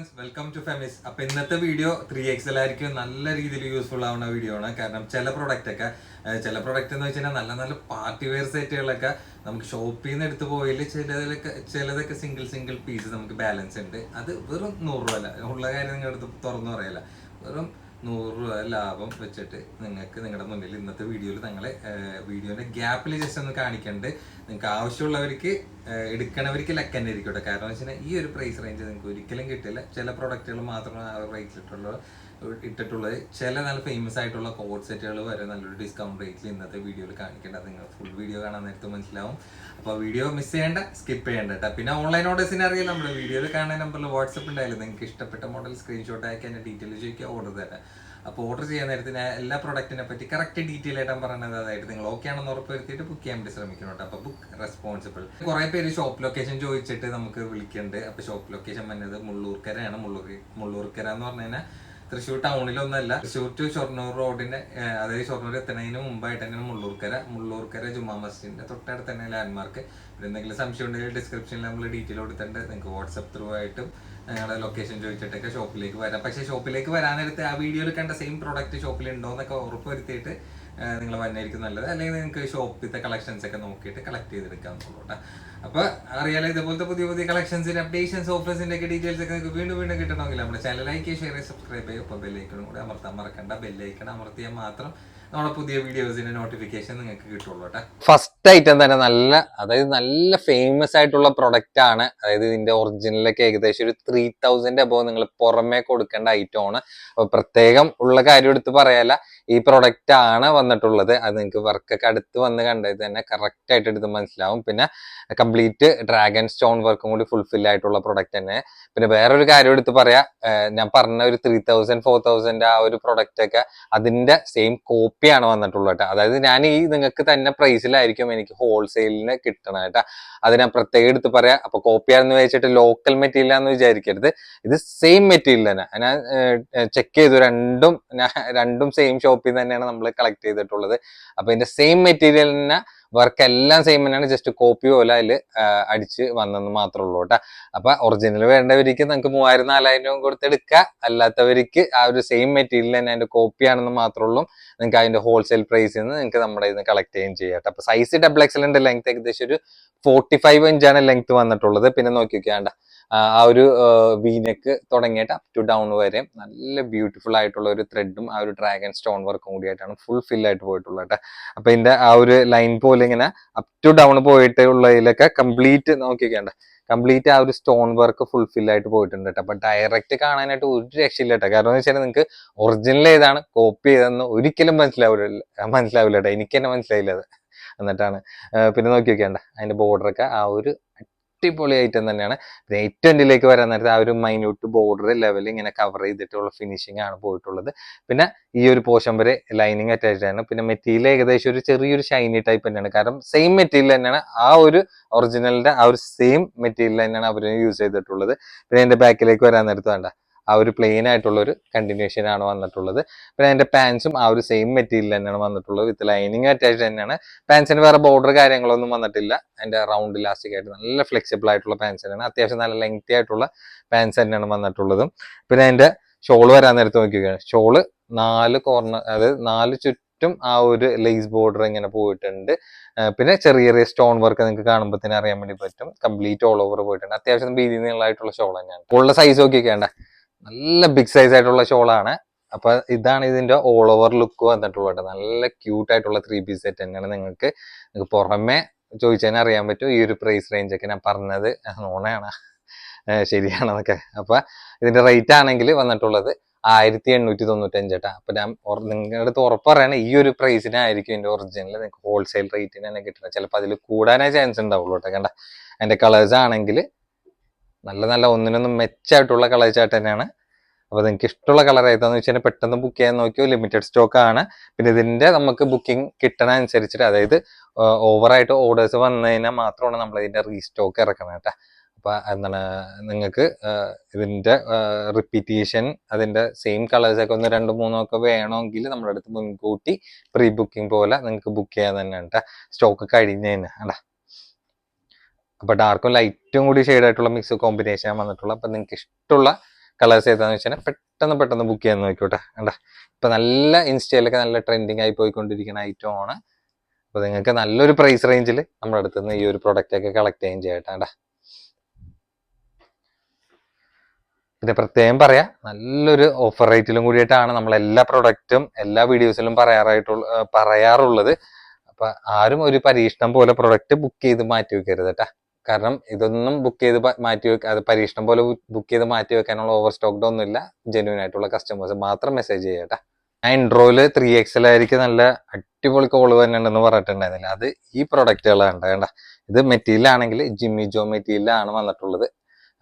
Friends, welcome to Femi's. അപ്പൊ ഇന്നത്തെ video 3XL ആയിരിക്കും. നല്ല രീതിയിൽ യൂസ്ഫുൾ ആവുന്ന വീഡിയോ ആണ്. കാരണം ചില പ്രൊഡക്റ്റ് എന്ന് വെച്ചാൽ നല്ല നല്ല പാർട്ടി വെയർ സെറ്റുകളൊക്കെ നമുക്ക് ഷോപ്പിൽ നിന്ന് എടുത്ത് പോയാൽ ചിലതൊക്കെ സിംഗിൾ പീസ് നമുക്ക് ബാലൻസ് ഉണ്ട്. അത് വെറും 100 രൂപ അല്ല, ഉള്ള കാര്യം നിങ്ങൾ എടുത്ത് തുറന്നു പറയല, വെറും 100 രൂപ ലാഭം വെച്ചിട്ട് നിങ്ങൾക്ക് നിങ്ങളുടെ മുന്നിൽ ഇന്നത്തെ വീഡിയോയിൽ വീഡിയോന്റെ ഗ്യാപ്പിൽ ജസ്റ്റ് ഒന്ന് കാണിക്കണ്ട്. നിങ്ങൾക്ക് ആവശ്യമുള്ളവർക്ക് എടുക്കണവർക്ക് ലക്കന്നെ ഇരിക്കട്ടെ. കാരണം എന്ന് വെച്ചാൽ ഈ ഒരു പ്രൈസ് റേഞ്ച് നിങ്ങൾക്ക് ഒരിക്കലും കിട്ടില്ല. ചില പ്രൊഡക്റ്റുകൾ മാത്രമാണ് ആ റേറ്റിൽ ഇട്ടിട്ടുള്ളത്. ചില നല്ല ഫേമസ് ആയിട്ടുള്ള കോഡ് സെറ്റുകൾ വരെ നല്ലൊരു ഡിസ്കൗണ്ട് റേറ്റിൽ ഇന്നത്തെ വീഡിയോയിൽ കാണിക്കേണ്ടത്. നിങ്ങൾ ഫുൾ വീഡിയോ കാണാൻ നേരത്ത് മനസ്സിലാവും. അപ്പോൾ വീഡിയോ മിസ് ചെയ്യേണ്ട, സ്കിപ്പ് ചെയ്യേണ്ട കേട്ടോ. പിന്നെ ഓൺലൈൻ ഓർഡേഴ്സിന് അറിയാം, നമ്മുടെ വീഡിയോയിൽ കാണുന്ന നമ്പറിൽ വാട്സപ്പ് ഉണ്ടായാലും നിങ്ങൾക്ക് ഇഷ്ടപ്പെട്ട മോഡൽ സ്ക്രീൻഷോട്ട് അയക്കാൻ എൻ്റെ ഡീറ്റെയിൽ ചോദിക്കുക, ഓർഡർ തരാം. അപ്പോൾ ഓർഡർ ചെയ്യാൻ നേരത്തെ ഞാൻ എല്ലാ പ്രൊഡക്റ്റിനെ പറ്റി കറക്റ്റ് ഡീറ്റെയിൽ ആയിട്ടാണ് പറയുന്നത്. അതായത് നിങ്ങൾ ഓക്കെ ആണെന്ന് ഉറപ്പ് വരുത്തിയിട്ട് ബുക്ക് ചെയ്യാൻ വേണ്ടി ശ്രമിക്കണം കേട്ടോ. അപ്പോൾ ബുക്ക് റെസ്പോൺസിബിൾ. കുറേ പേര് ഷോപ്പ് ലൊക്കേഷൻ ചോദിച്ചിട്ട് നമുക്ക് വിളിക്കുന്നുണ്ട്. അപ്പോൾ ഷോപ്പ് ലൊക്കേഷൻ വന്നത് മുള്ളൂർക്കരയാണ്. മുള്ളൂർക്കര എന്ന് പറഞ്ഞു കഴിഞ്ഞാൽ തൃശ്ശൂർ ടൗണിലൊന്നല്ല, തൃശ്ശൂർ ടു ഷൊർണൂർ റോഡിന്റെ, അതായത് ഷൊർണൂർ എത്തുന്നതിന് മുമ്പായിട്ട് തന്നെ മുള്ളൂർക്കര ജുമാ മസ്ജിദിന്റെ തൊട്ടടുത്ത് തന്നെ ലാൻഡ്മാർക്ക്. എന്തെങ്കിലും സംശയം ഉണ്ടെങ്കിൽ ഡിസ്ക്രിപ്ഷനിൽ നമ്മൾ ഡീറ്റെയിൽ കൊടുത്തിട്ടുണ്ട്. നിങ്ങൾക്ക് വാട്സപ്പ് ത്രൂ ആയിട്ടും ഞങ്ങളുടെ ലൊക്കേഷൻ ചോദിച്ചിട്ടൊക്കെ ഷോപ്പിലേക്ക് വരാം. പക്ഷേ ഷോപ്പിലേക്ക് വരാൻ നേരത്തെ ആ വീഡിയോയിൽ കണ്ട സെയിം പ്രോഡക്റ്റ് ഷോപ്പിൽ ഉണ്ടോ എന്നൊക്കെ ഉറപ്പ് വരുത്തിയിട്ട് നിങ്ങൾ വന്നായിരിക്കും നല്ലത്. അല്ലെങ്കിൽ നിങ്ങൾക്ക് ഷോപ്പിലത്തെ കളക്ഷൻസ് ഒക്കെ നോക്കിയിട്ട് കളക്ട് ചെയ്തെടുക്കാമെന്നുള്ളൂ കേട്ടോ. അപ്പൊ അറിയാലോ, ഇതുപോലത്തെ പുതിയ പുതിയ കളക്ഷൻസിന്റെ അപ്ഡേഷൻസ്, ഓഫേഴ്സിന്റെ ഒക്കെ ഡീറ്റെയിൽസ് ഒക്കെ നിങ്ങൾക്ക് വീണ്ടും കിട്ടണമെങ്കിൽ നമ്മുടെ ചാനൽ ലൈക്ക്, ഷെയർ, സബ്സ്ക്രൈബ് ചെയ്യുക. അപ്പോൾ ബെല്ലൈക്കണും കൂടെ അമർത്താൻ മറക്കണ്ട. ബെല്ലൈക്കൺ അമർത്തിയാൽ മാത്രം നമ്മുടെ പുതിയ വീഡിയോസിന്റെ നോട്ടിഫിക്കേഷൻ നിങ്ങൾക്ക് കിട്ടുള്ളൂ കേട്ടോ. ഫസ്റ്റ് ഐറ്റം തന്നെ നല്ല ഫേമസ് ആയിട്ടുള്ള പ്രൊഡക്റ്റ് ആണ്. അതായത് ഇതിന്റെ ഒറിജിനലൊക്കെ ഏകദേശം ഒരു 3000 അബോവ് നിങ്ങൾ പുറമെ കൊടുക്കേണ്ട ഐറ്റം ആണ്. അപ്പൊ പ്രത്യേകം ഉള്ള കാര്യം എടുത്ത് പറയാല, ഈ പ്രൊഡക്റ്റ് ആണ് വന്നിട്ടുള്ളത്. അത് നിങ്ങൾക്ക് വർക്കൊക്കെ അടുത്ത് വന്ന് കണ്ടത് തന്നെ കറക്റ്റ് ആയിട്ട് എടുത്ത് മനസ്സിലാവും. പിന്നെ കംപ്ലീറ്റ് ഡ്രാഗൺ സ്റ്റോൺ വർക്കും കൂടി ഫുൾഫിൽ ആയിട്ടുള്ള പ്രൊഡക്റ്റ് തന്നെ. പിന്നെ വേറൊരു കാര്യം എടുത്ത് പറയാ, ഞാൻ പറഞ്ഞ ഒരു 3000 4000 ആ ഒരു പ്രൊഡക്റ്റ് ഒക്കെ അതിന്റെ സെയിം കോപ്പിയാണ് വന്നിട്ടുള്ളത് കേട്ടോ. അതായത് ഞാൻ ഈ നിങ്ങൾക്ക് തന്നെ പ്രൈസിലായിരിക്കും എനിക്ക് ഹോൾസെയിലിന് കിട്ടണം കേട്ടോ. അത് ഞാൻ പ്രത്യേകം എടുത്ത് പറയാം. അപ്പൊ കോപ്പിയാണെന്ന് വെച്ചിട്ട് ലോക്കൽ മെറ്റീരിയൽ ആണെന്ന് വിചാരിക്കരുത്. ഇത് സെയിം മെറ്റീരിയൽ തന്നെ. ഞാൻ ചെക്ക് ചെയ്തു, രണ്ടും സെയിം ഷോപ്പിൽ തന്നെയാണ് നമ്മൾ കളക്ട് ചെയ്തിട്ടുള്ളത്. അപ്പൊ ഇതിന്റെ സെയിം മെറ്റീരിയലിന് വർക്ക് എല്ലാം സെയിം തന്നെയാണ്. ജസ്റ്റ് കോപ്പി പോലെ അതിൽ അടിച്ച് വന്നെന്ന് മാത്രമേ ഉള്ളൂ കേട്ടോ. അപ്പൊ ഒറിജിനൽ വേണ്ടവർക്ക് നിങ്ങൾക്ക് 3000 4000 കൊടുത്തെടുക്കുക. അല്ലാത്തവർക്ക് ആ ഒരു സെയിം മെറ്റീരിയൽ തന്നെ അതിന്റെ കോപ്പി ആണെന്ന് മാത്രമേ ഉള്ളൂ. നിങ്ങൾക്ക് അതിന്റെ ഹോൾസെയിൽ പ്രൈസിൽ നിന്ന് നിങ്ങൾക്ക് നമ്മുടെ ഇതിന് കളക്ട് ചെയ്യുകയും ചെയ്യാം. അപ്പൊ സൈസ് XXL ലെങ്ത് ഏകദേശം ഒരു 45 ഇഞ്ചാണ് ലെങ്ത് വന്നിട്ടുള്ളത്. പിന്നെ നോക്കി നോക്കിയാണ്ട ആ ഒരു വീനെക്ക് തുടങ്ങിയിട്ട് അപ് ടു ഡൗൺ വരെ നല്ല ബ്യൂട്ടിഫുൾ ആയിട്ടുള്ള ഒരു ത്രെഡും ആ ഒരു ഡ്രാഗൺ സ്റ്റോൺ വർക്കും കൂടിയായിട്ടാണ് ഫുൾ ഫിൽ ആയിട്ട് പോയിട്ടുള്ളത് കേട്ടോ. അപ്പൊ ഇതിന്റെ ആ ഒരു ലൈൻ പോലെ ഇങ്ങനെ അപ് ടു ഡൗൺ പോയിട്ട് ഉള്ളതിലൊക്കെ കംപ്ലീറ്റ് നോക്കിക്കേണ്ട, കംപ്ലീറ്റ് ആ ഒരു സ്റ്റോൺ വർക്ക് ഫുൾഫിൽ ആയിട്ട് പോയിട്ടുണ്ട് കേട്ടോ. അപ്പൊ ഡയറക്റ്റ് കാണാനായിട്ട് ഒരു രക്ഷയില്ല കേട്ടോ. കാരണം എന്ന് വെച്ചാൽ നിങ്ങൾക്ക് ഒറിജിനൽ ഏതാണ് കോപ്പി ചെയ്തെന്ന് ഒരിക്കലും മനസ്സിലാവില്ല കേട്ടോ. എനിക്ക് തന്നെ മനസ്സിലായില്ല അത്. എന്നിട്ടാണ് പിന്നെ നോക്കി വെക്കേണ്ട അതിന്റെ ബോർഡറൊക്കെ ആ ഒരു അടിപൊളി ഐറ്റം തന്നെയാണ്. പിന്നെ ഏറ്റവും എൻഡിലേക്ക് വരാൻ നേരത്തെ ആ ഒരു മൈന്യൂട്ട് ബോർഡർ ലെവൽ ഇങ്ങനെ കവർ ചെയ്തിട്ടുള്ള ഫിനിഷിംഗ് ആണ് പോയിട്ടുള്ളത്. പിന്നെ ഈ ഒരു പോർഷൻ വരെ ലൈനിങ് അറ്റാച്ച്ഡ് ആണ്. പിന്നെ മെറ്റീരിയൽ ഏകദേശം ഒരു ചെറിയൊരു ഷൈനി ടൈപ്പ് തന്നെയാണ്. കാരണം സെയിം മെറ്റീരിയൽ തന്നെയാണ്, ആ ഒരു ഒറിജിനലിന്റെ ആ ഒരു സെയിം മെറ്റീരിയൽ തന്നെയാണ് അവർ യൂസ് ചെയ്തിട്ടുള്ളത്. പിന്നെ അതിന്റെ ബാക്കിലേക്ക് വരാൻ നേരത്ത് വേണ്ട ആ ഒരു പ്ലെയിൻ ആയിട്ടുള്ള ഒരു കണ്ടിന്യൂഷൻ ആണ് വന്നിട്ടുള്ളത്. പിന്നെ അതിന്റെ പാൻസും ആ ഒരു സെയിം മെറ്റീരിയൽ തന്നെയാണ് വന്നിട്ടുള്ളത്. വിത്ത് ലൈനിങ് അറ്റാച്ച്ഡ് തന്നെയാണ്. പാൻസിന് വേറെ ബോർഡർ കാര്യങ്ങളൊന്നും വന്നിട്ടില്ല. അതിന്റെ റൗണ്ട് ഇലാസ്റ്റിക് ആയിട്ട് നല്ല ഫ്ലെക്സിബിൾ ആയിട്ടുള്ള പാൻസ് തന്നെയാണ്. അത്യാവശ്യം നല്ല ലെങ്തി ആയിട്ടുള്ള പാൻസ് തന്നെയാണ് വന്നിട്ടുള്ളതും. പിന്നെ അതിന്റെ ഷോള് വരാൻ നേരത്ത് നോക്കിയാണ്, ഷോള് 4 കോർണർ, അതായത് 4 ചുറ്റും ആ ഒരു ലേസ് ബോർഡർ ഇങ്ങനെ പോയിട്ടുണ്ട്. പിന്നെ ചെറിയ സ്റ്റോൺ വർക്ക് നിങ്ങൾക്ക് കാണുമ്പോൾ തന്നെ അറിയാൻ വേണ്ടി പറ്റും. കംപ്ലീറ്റ് ഓൾ ഓവർ പോയിട്ടുണ്ട്. അത്യാവശ്യം വീതി നീളമായിട്ടുള്ള ഷോൾ തന്നെയാണ്. ഉള്ള സൈസ് നോക്കിക്കേണ്ട, നല്ല ബിഗ് സൈസ് ആയിട്ടുള്ള ഷോളാണ്. അപ്പൊ ഇതാണ് ഇതിന്റെ ഓൾ ഓവർ ലുക്ക് വന്നിട്ടുള്ളത്. നല്ല ക്യൂട്ട് ആയിട്ടുള്ള 3 പീസ് സെറ്റ് തന്നെയാണ്. നിങ്ങൾക്ക് പുറമെ ചോദിച്ചാൽ അറിയാൻ പറ്റും ഈ ഒരു പ്രൈസ് റേഞ്ച് ഒക്കെ ഞാൻ പറഞ്ഞത് നോണയാണ് ശരിയാണെന്നൊക്കെ. അപ്പൊ ഇതിന്റെ റേറ്റ് ആണെങ്കിൽ വന്നിട്ടുള്ളത് 1895 കേട്ടാ. അപ്പൊ ഞാൻ നിങ്ങളുടെ അടുത്ത് ഉറപ്പ് പറയണേ, ഈ ഒരു പ്രൈസിനായിരിക്കും ഇതിന്റെ ഒറിജിനൽ നിങ്ങൾക്ക് ഹോൾസെയിൽ റേറ്റിന് തന്നെ കിട്ടുന്നത്. ചിലപ്പോൾ അതിൽ കൂടാനേ ചാൻസ് ഉണ്ടാവുള്ളൂ കേട്ടോ. കണ്ട അതിന്റെ കളേഴ്സ് ആണെങ്കിൽ നല്ല ഒന്നിനൊന്നും മെച്ചായിട്ടുള്ള കളേഴ്സ് ആയിട്ട് തന്നെയാണ്. അപ്പൊ നിങ്ങൾക്ക് ഇഷ്ടമുള്ള കളർ ഏതാന്ന് വെച്ചാൽ പെട്ടെന്ന് ബുക്ക് ചെയ്യാൻ നോക്കിയോ, ലിമിറ്റഡ് സ്റ്റോക്ക് ആണ്. പിന്നെ ഇതിന്റെ നമുക്ക് ബുക്കിംഗ് കിട്ടണ അനുസരിച്ചിട്ട്, അതായത് ഓവറായിട്ട് ഓർഡേഴ്സ് വന്നു കഴിഞ്ഞാൽ മാത്രമാണ് നമ്മൾ ഇതിന്റെ റീസ്റ്റോക്ക് ഇറക്കണം കേട്ടോ. അപ്പൊ എന്താണ് നിങ്ങൾക്ക് ഇതിന്റെ റിപ്പീറ്റേഷൻ അതിന്റെ സെയിം കളേഴ്സ് ഒക്കെ 1 2 3 ഒക്കെ വേണമെങ്കിൽ നമ്മുടെ അടുത്ത് മുൻകൂട്ടി പ്രീ ബുക്കിംഗ് പോലെ നിങ്ങൾക്ക് ബുക്ക് ചെയ്യാൻ തന്നെയാണ് കേട്ടോ. സ്റ്റോക്ക് കഴിഞ്ഞ് തന്നെ അല്ല. അപ്പൊ ഡാർക്കും ലൈറ്റും കൂടി ഷെയ്ഡ് ആയിട്ടുള്ള മിക്സ് കോമ്പിനേഷൻ വന്നിട്ടുള്ള. അപ്പൊ നിങ്ങൾക്ക് ഇഷ്ടമുള്ള കളേഴ്സ് ഏതാന്ന് വെച്ചാൽ പെട്ടെന്ന് ബുക്ക് ചെയ്യാൻ നോക്കിക്കോട്ടെ. കണ്ട ഇപ്പൊ നല്ല ഇൻസ്റ്റയിലൊക്കെ നല്ല ട്രെൻഡിങ് ആയി പോയിക്കൊണ്ടിരിക്കുന്ന ഐറ്റം ആണ്. അപ്പൊ നിങ്ങൾക്ക് നല്ലൊരു പ്രൈസ് റേഞ്ചിൽ നമ്മുടെ അടുത്ത് നിന്ന് ഈ ഒരു പ്രൊഡക്റ്റ് ഒക്കെ കളക്ട് ചെയ്യാൻ ചെയ്യട്ടെ. പിന്നെ പ്രത്യേകം പറയാം, നല്ലൊരു ഓഫർ റേറ്റിലും കൂടിയിട്ടാണ് നമ്മൾ എല്ലാ പ്രൊഡക്റ്റും എല്ലാ വീഡിയോസിലും പറയാറുള്ളത്. അപ്പൊ ആരും ഒരു പരീക്ഷണം പോലെ പ്രൊഡക്റ്റ് ബുക്ക് ചെയ്ത് മാറ്റി വെക്കരുത് കേട്ടാ. കാരണം ഇതൊന്നും ബുക്ക് ചെയ്ത് മാറ്റി അത് പരീക്ഷണം പോലെ ബുക്ക് ചെയ്ത് മാറ്റി വെക്കാനുള്ള ഓവർ സ്റ്റോക്ഡ് ഒന്നുമില്ല. ജെന്യൂൻ ആയിട്ടുള്ള കസ്റ്റമേഴ്സ് മാത്രം മെസ്സേജ് ചെയ്യട്ടെ. ഞാൻ ഇൻട്രോയില് 3XL ആയിരിക്കും നല്ല അടിപൊളി കോള് തന്നെ ഉണ്ടെന്ന് പറഞ്ഞിട്ടുണ്ടായിരുന്നില്ല. അത് ഈ പ്രൊഡക്റ്റുകളാണ് വേണ്ട. ഇത് മെറ്റീരിയൽ ആണെങ്കിൽ ജിമ്മി ജോ മെറ്റീരിയലാണ് വന്നിട്ടുള്ളത്.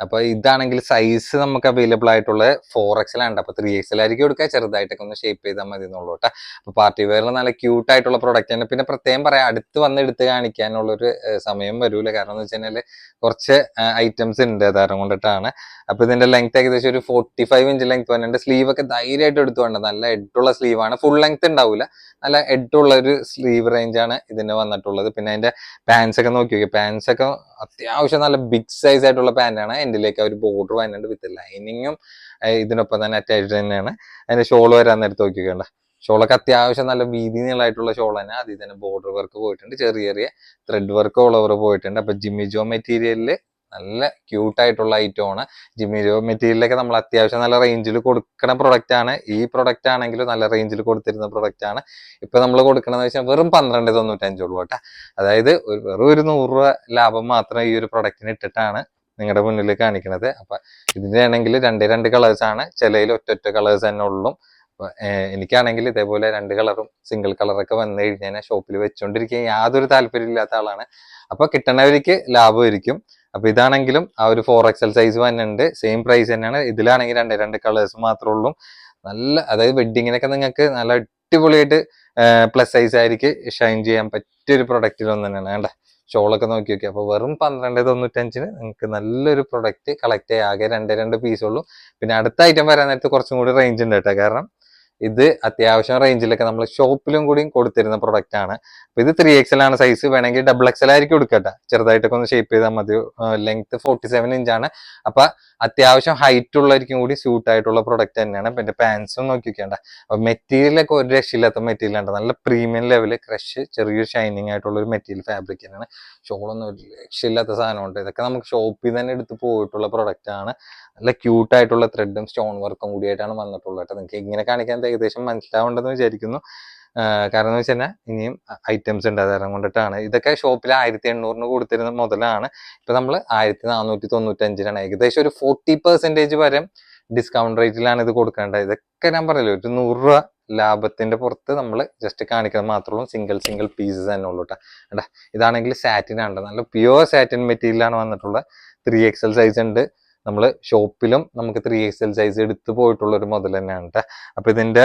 അപ്പൊ ഇതാണെങ്കിൽ സൈസ് നമുക്ക് അവൈലബിൾ ആയിട്ടുള്ളത് 4XL ആണ്. അപ്പൊ 3XL ആയിരിക്കും എടുക്കുക. ചെറുതായിട്ടൊക്കെ ഒന്ന് ഷേപ്പ് ചെയ്താൽ മതി എന്നുള്ളൂ കേട്ടോ. അപ്പൊ പാർട്ടി വെയറിൽ നല്ല ക്യൂട്ട് ആയിട്ടുള്ള പ്രൊഡക്റ്റ് ആണ്. പിന്നെ പ്രത്യേകം പറയാം, അടുത്ത് വന്ന് എടുത്ത് കാണിക്കാനുള്ളൊരു സമയം വരൂല. കാരണം എന്ന് വെച്ച് കഴിഞ്ഞാല് കുറച്ച് ഐറ്റംസ് ഉണ്ട്, അതാരം കൊണ്ടിട്ടാണ്. അപ്പൊ ഇതിന്റെ ലെങ്ത് ഏകദേശം ഒരു 45 ഇഞ്ച് ലെങ്ത് വന്നിട്ടുണ്ട്. സ്ലീവ് ഒക്കെ ധൈര്യമായിട്ട് എടുത്തു വേണ്ട, നല്ല എഡുള്ള സ്ലീവ് ആണ്. ഫുൾ ലെങ്ത് ഉണ്ടാവില്ല, നല്ല എഡുള്ള ഒരു സ്ലീവ് റേഞ്ച് ആണ് ഇതിന് വന്നിട്ടുള്ളത്. പിന്നെ അതിന്റെ പാൻസ് ഒക്കെ നോക്കി നോക്കി, പാൻസ് ഒക്കെ അത്യാവശ്യം നല്ല ബിഗ് സൈസ് ആയിട്ടുള്ള പാന്റാണ്. എൻഡിലേക്ക് ഒരു ബോർഡർ വരുന്നുണ്ട് വിത്ത് ലൈനിങ്ങും ഇതിനൊപ്പം തന്നെ അറ്റാച്ച്ഡ് തന്നെയാണ്. അതിന്റെ ഷോൾ വരാൻ നേരത്ത് നോക്കിക്കണ്ട. ഷോളൊക്കെ അത്യാവശ്യം നല്ല വീതി നീളമായിട്ടുള്ള ഷോൾ തന്നെ. അതിൽ തന്നെ ബോർഡർ വർക്ക് പോയിട്ടുണ്ട്, ചെറിയ ത്രെഡ് വർക്ക് ഓൾ ഓവർ പോയിട്ടുണ്ട്. അപ്പൊ ജിമ്മി ജോ മെറ്റീരിയലില് നല്ല ക്യൂട്ട് ആയിട്ടുള്ള ഐറ്റം ആണ്. ജിമ്മി ജോ മെറ്റീരിയലൊക്കെ നമ്മൾ അത്യാവശ്യം നല്ല റേഞ്ചിൽ കൊടുക്കുന്ന പ്രൊഡക്റ്റ് ആണ്. ഈ പ്രൊഡക്റ്റ് ആണെങ്കിലും നല്ല റേഞ്ചിൽ കൊടുത്തിരുന്ന പ്രൊഡക്റ്റ് ആണ്. ഇപ്പൊ നമ്മൾ കൊടുക്കണമെന്ന് വെച്ചാൽ വെറും 12.95 ഉള്ളൂ കേട്ടോ. അതായത് വെറും ഒരു 100 രൂപ ലാഭം മാത്രം ഈ ഒരു പ്രൊഡക്റ്റിന് ഇട്ടിട്ടാണ് നിങ്ങളുടെ മുന്നിൽ കാണിക്കുന്നത്. അപ്പൊ ഇതിന്റെ ആണെങ്കിൽ രണ്ട് കളേഴ്സ് ആണ്, ചിലയിൽ ഒറ്റ കളേഴ്സ് തന്നെ ഉള്ളൂ. എനിക്കാണെങ്കിൽ ഇതേപോലെ 2 കളറും സിംഗിൾ കളറൊക്കെ വന്നു കഴിഞ്ഞാൽ ഷോപ്പിൽ വെച്ചോണ്ടിരിക്കാൻ യാതൊരു താല്പര്യം ഇല്ലാത്ത ആളാണ്. അപ്പൊ കിട്ടണവർക്ക് ലാഭമായിരിക്കും. അപ്പൊ ഇതാണെങ്കിലും ആ ഒരു 4XL സൈസ് വന്നിട്ടുണ്ട്, സെയിം പ്രൈസ് തന്നെയാണ്. ഇതിലാണെങ്കിൽ രണ്ട് കളേഴ്സ് മാത്രമേ ഉള്ളൂ. നല്ല, അതായത് വെഡിങ്ങിനൊക്കെ നിങ്ങൾക്ക് നല്ല അടിപൊളിയായിട്ട് പ്ലസ് സൈസ് ആയിരിക്കും ഷൈൻ ചെയ്യാൻ പറ്റിയ ഒരു പ്രൊഡക്റ്റിൽ ഒന്ന് തന്നെയാണ്. വേണ്ട ഷോളൊക്കെ നോക്കി നോക്കി. അപ്പൊ വെറും 12.95 നിങ്ങൾക്ക് നല്ലൊരു പ്രൊഡക്റ്റ് കളക്ട് ചെയ്യാം. ആകെ രണ്ട് പീസുള്ളൂ. പിന്നെ അടുത്ത ഐറ്റം വരാൻ നേരത്ത് കുറച്ചും കൂടി റേഞ്ച് ഉണ്ട് കേട്ടോ. കാരണം ഇത് അത്യാവശ്യം റേഞ്ചിലൊക്കെ നമ്മൾ ഷോപ്പിലും കൂടി കൊടുത്തിരുന്ന പ്രൊഡക്റ്റ് ആണ്. അപ്പൊ ഇത് 3XL ആണ് സൈസ്. വേണമെങ്കിൽ XXL ആയിരിക്കും എടുക്കട്ടെ, ചെറുതായിട്ടൊക്കെ ഒന്ന് ഷേപ്പ് ചെയ്താൽ മതി. ലെങ്ത് 47 ഇഞ്ചാണ്. അപ്പൊ അത്യാവശ്യം ഹൈറ്റ് ഉള്ളവർക്കും കൂടി സ്യൂട്ട് ആയിട്ടുള്ള പ്രൊഡക്റ്റ് തന്നെയാണ്. പിന്നെ പാൻസും നോക്കി വെക്കേണ്ട. അപ്പൊ മെറ്റീരിയലൊക്കെ ഒരു രക്ഷയില്ലാത്ത മെറ്റീരിയൽ ആണ്, നല്ല പ്രീമിയം ലെവല് ക്രഷ്, ചെറിയൊരു ഷൈനിങ് ആയിട്ടുള്ള ഒരു മെറ്റീരിയൽ ഫാബ്രിക് തന്നെയാണ്. ഷോളൊന്നും ഒരു രക്ഷയില്ലാത്ത സാധനമുണ്ട്. ഇതൊക്കെ നമുക്ക് ഷോപ്പിൽ തന്നെ എടുത്ത് പോയിട്ടുള്ള പ്രൊഡക്റ്റ് ആണ്. നല്ല ക്യൂട്ട് ആയിട്ടുള്ള ത്രെഡും സ്റ്റോൺ വർക്കും കൂടിയായിട്ടാണ് വന്നിട്ടുള്ളത് കേട്ടോ. നിങ്ങൾക്ക് ഇങ്ങനെ കാണിക്കാൻ ഏകദേശം മനസ്സിലാവേണ്ടെന്ന് വിചാരിക്കുന്നു. കാരണം എന്ന് വെച്ച് കഴിഞ്ഞാൽ ഇനിയും ഐറ്റംസ് ഉണ്ട്, അതാരം കൊണ്ടിട്ടാണ്. ഇതൊക്കെ ഷോപ്പിൽ 1800 കൊടുത്തിരുന്ന മുതലാണ്. ഇപ്പൊ നമ്മൾ 1495 ഏകദേശം ഒരു 40% വരെ ഡിസ്കൗണ്ട് റേറ്റിലാണ് ഇത് കൊടുക്കേണ്ടത്. ഇതൊക്കെ ഞാൻ പറയല്ലോ, ഒരു 100 രൂപ ലാഭത്തിന്റെ പുറത്ത് നമ്മൾ ജസ്റ്റ് കാണിക്കുന്നത് മാത്രമേ ഉള്ളൂ. സിംഗിൾ പീസസ് തന്നെ ഉള്ളൂ കേട്ടോ. ഇതാണെങ്കിൽ സാറ്റിൻ ആണ്, നല്ല പ്യുവർ സാറ്റിൻ മെറ്റീരിയലാണ് വന്നിട്ടുള്ളത്. 3XL സൈസ് ഉണ്ട്. നമ്മൾ ഷോപ്പിലും നമുക്ക് 3XL സൈസ് എടുത്തു പോയിട്ടുള്ള ഒരു മുതൽ തന്നെയാണ് കേട്ടോ. അപ്പൊ ഇതിന്റെ